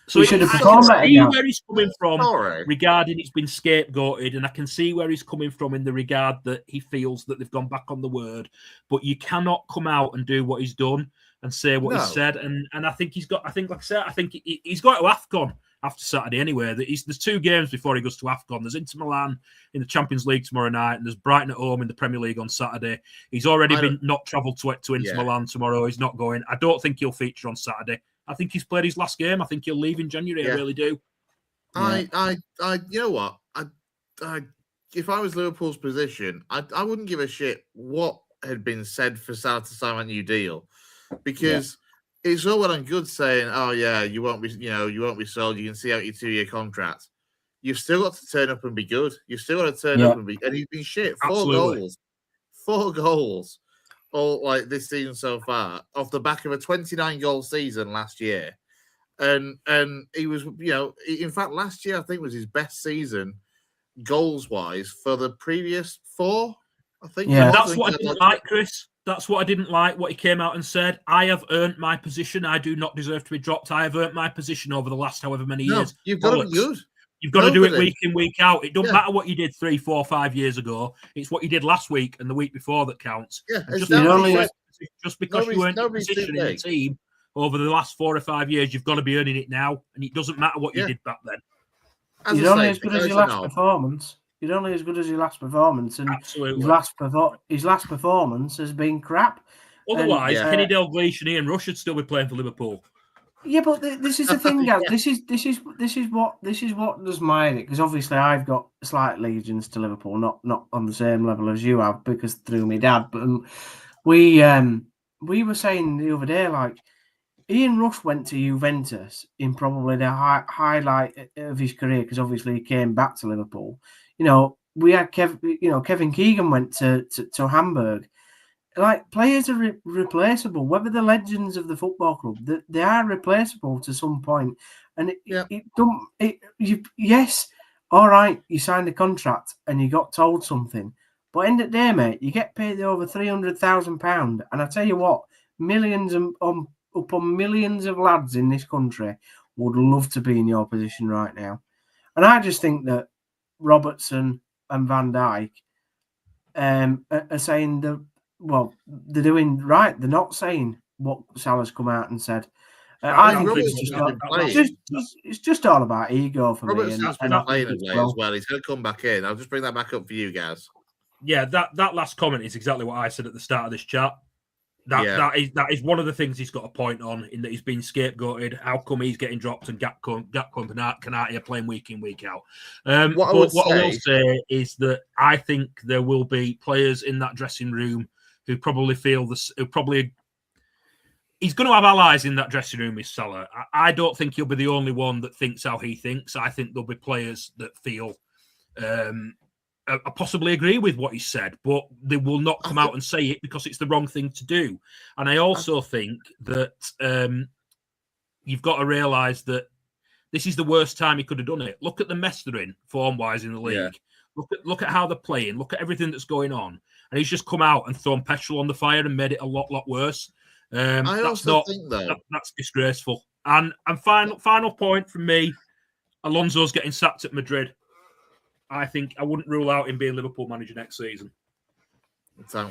So I can see where he's coming from regarding it's been scapegoated, and I can see where he's coming from in the regard that he feels that they've gone back on the word. But you cannot come out and do what he's done and say what he said. And I think he's got. I think, like I said, I think he's got to AFCON after Saturday anyway. There's 2 games before he goes to AFCON. There's Inter Milan in the Champions League tomorrow night, and there's Brighton at home in the Premier League on Saturday. He's already been not travelled to Inter Milan tomorrow. He's not going. I don't think he'll feature on Saturday. I think he's played his last game. I think he'll leave in January. I really do. You know what? If I was Liverpool's position, I wouldn't give a shit what had been said for Salah to sign a new deal, because it's all well and good saying, "Oh yeah, you won't be sold. You can see out your 2-year contract." You've still got to turn up and be good. You've still got to turn up and be. And he's been shit. 4 goals. All like this season so far, off the back of a 29-goal season last year, and he was, in fact, last year I think was his best season goals-wise for the previous 4. I think. Yeah, that's what I didn't like, Chris. That's what I didn't like. What he came out and said. I have earned my position. I do not deserve to be dropped. I have earned my position over the last however many years. You've got to be good. You've got to do it week in, week out. It doesn't matter what you did 3, 4, 5 years ago. It's what you did last week and the week before that counts. Yeah, just because you weren't in a position in the team over the last 4 or 5 years, you've got to be earning it now, and it doesn't matter what you did back then. You're only as good as your last performance. You're only as good as your last performance, and absolutely, his last performance has been crap. Otherwise, Kenny Dalglish and Ian Rush should still be playing for Liverpool. Yeah, but this is the thing, guys. This is what does mine it, because obviously I've got slight allegiance to Liverpool, not on the same level as you have, because through my dad. But we were saying the other day, like, Ian Rush went to Juventus in probably the highlight of his career, because obviously he came back to Liverpool. You know, we had Kevin Keegan went to Hamburg. Like, players are replaceable, whether they're legends of the football club, they are replaceable to some point. And yes, all right, you signed a contract and you got told something, but end of the day, mate, you get paid over £300,000, and I tell you what, millions upon millions of lads in this country would love to be in your position right now. And I just think that Robertson and Van Dijk are saying that. Well, they're doing right. They're not saying what Salah's come out and said. I think it's just all about ego for me. Robertson's been playing as well. He's going to come back in. I'll just bring that back up for you guys. Yeah, that last comment is exactly what I said at the start of this chat. That is one of the things he's got a point on, in that he's been scapegoated. How come he's getting dropped and Gatcombe and Canati are playing week in, week out? What I will say is that I think there will be players in that dressing room who probably feel this. He's going to have allies in that dressing room with Salah. I don't think he'll be the only one that thinks how he thinks. I think there'll be players that feel possibly agree with what he said, but they will not come out and say it because it's the wrong thing to do. And I also think that you've got to realise that this is the worst time he could have done it. Look at the mess they're in, form-wise, in the league. Yeah. Look at how they're playing. Look at everything that's going on. And he's just come out and thrown petrol on the fire and made it a lot worse. I also think, though, that's disgraceful. And final point from me, Alonso's getting sacked at Madrid. I think I wouldn't rule out him being Liverpool manager next season.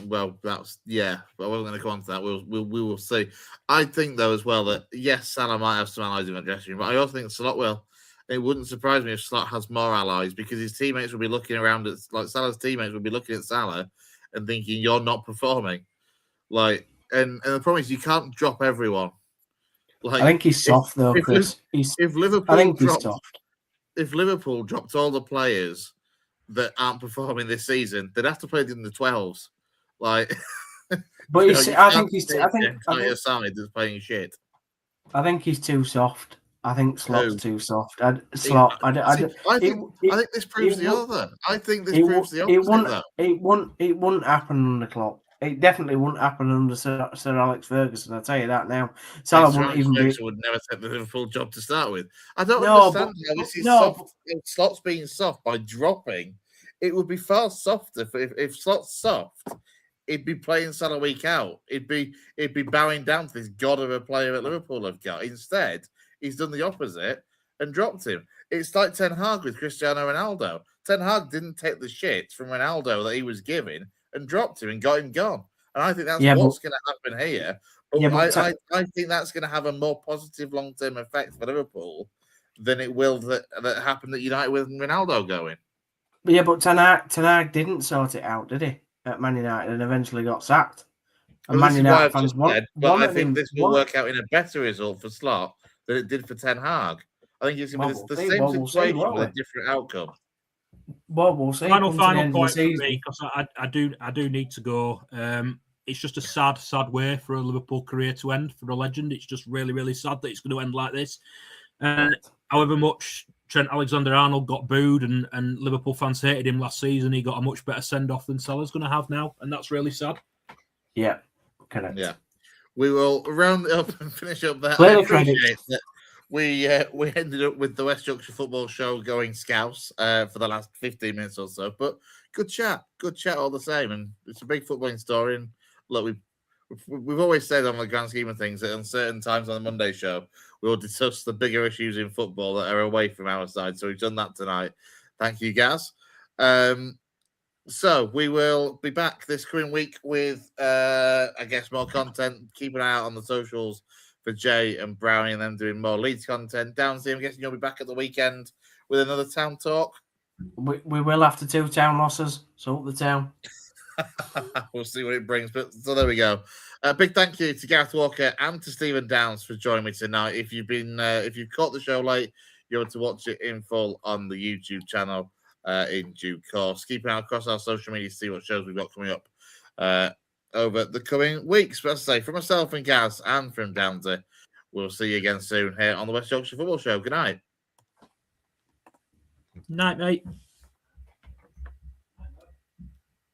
Well, that's but I wasn't going to go on to that. We will see. I think, though, as well, that yes, Salah might have some allies in the dressing room, but I also think Slot will. It wouldn't surprise me if Slot has more allies, because his teammates will be looking around at, like, Salah's teammates will be looking at Salah and thinking you're not performing. Like, and the problem is you can't drop everyone. Like, I think he's soft though, Chris. If Liverpool dropped all the players that aren't performing this season, they'd have to play in the 12s. Like, but I think Sammy that's playing shit. I think he's too soft. I think Slot's too soft. I think this proves the other. I think this proves the opposite. It wouldn't happen under Klopp. It definitely wouldn't happen under Sir Alex Ferguson. I'll tell you that now. Salah wouldn't even would never take the Liverpool job to start with. I don't understand how this is soft. If Slot's being soft by dropping, it would be far softer. If Slot's soft, he'd be playing Salah week out. He'd be bowing down to this god of a player at Liverpool have got. Instead, he's done the opposite and dropped him. It's like Ten Hag with Cristiano Ronaldo. Ten Hag didn't take the shit from Ronaldo that he was giving and dropped him and got him gone. And I think that's what's going to happen here. But I think that's going to have a more positive long-term effect for Liverpool than it will that happened at United with Ronaldo going. Yeah, but Ten Hag didn't sort it out, did he, at Man United, and eventually got sacked. And Man United fans but I think this will work out in a better result for Slot than it did for Ten Hag. I think it's going to be the same situation with a different outcome. Well, we'll see. Final point for me, because I do need to go. It's just a sad way for a Liverpool career to end for a legend. It's just really, really sad that it's going to end like this. However much Trent Alexander-Arnold got booed and Liverpool fans hated him last season, he got a much better send-off than Salah's going to have now, and that's really sad. Yeah, correct. Yeah, we will round it up and finish up that. I appreciate that. We ended up with the West Yorkshire Football Show going scouse for the last 15 minutes or so, but good chat all the same, and it's a big footballing story. And look, we've always said on the grand scheme of things that on certain times on the Monday show we will discuss the bigger issues in football that are away from our side. So we've done that tonight. Thank you, Gaz. So we will be back this coming week with, I guess, more content. Keep an eye out on the socials for Jay and Brownie and them doing more Leeds content. Downsy, I'm guessing you'll be back at the weekend with another town talk. We will after 2 town losses. So up the town. We'll see what it brings. But so there we go. Big thank you to Gareth Walker and to Stephen Downs for joining me tonight. If you've caught the show late, you're able to watch it in full on the YouTube channel in due course. Keep an eye across our social media to see what shows we've got coming up over the coming weeks. But as I say, from myself and Gaz and from Downsy, we'll see you again soon here on the West Yorkshire Football Show. Good night. Night, mate.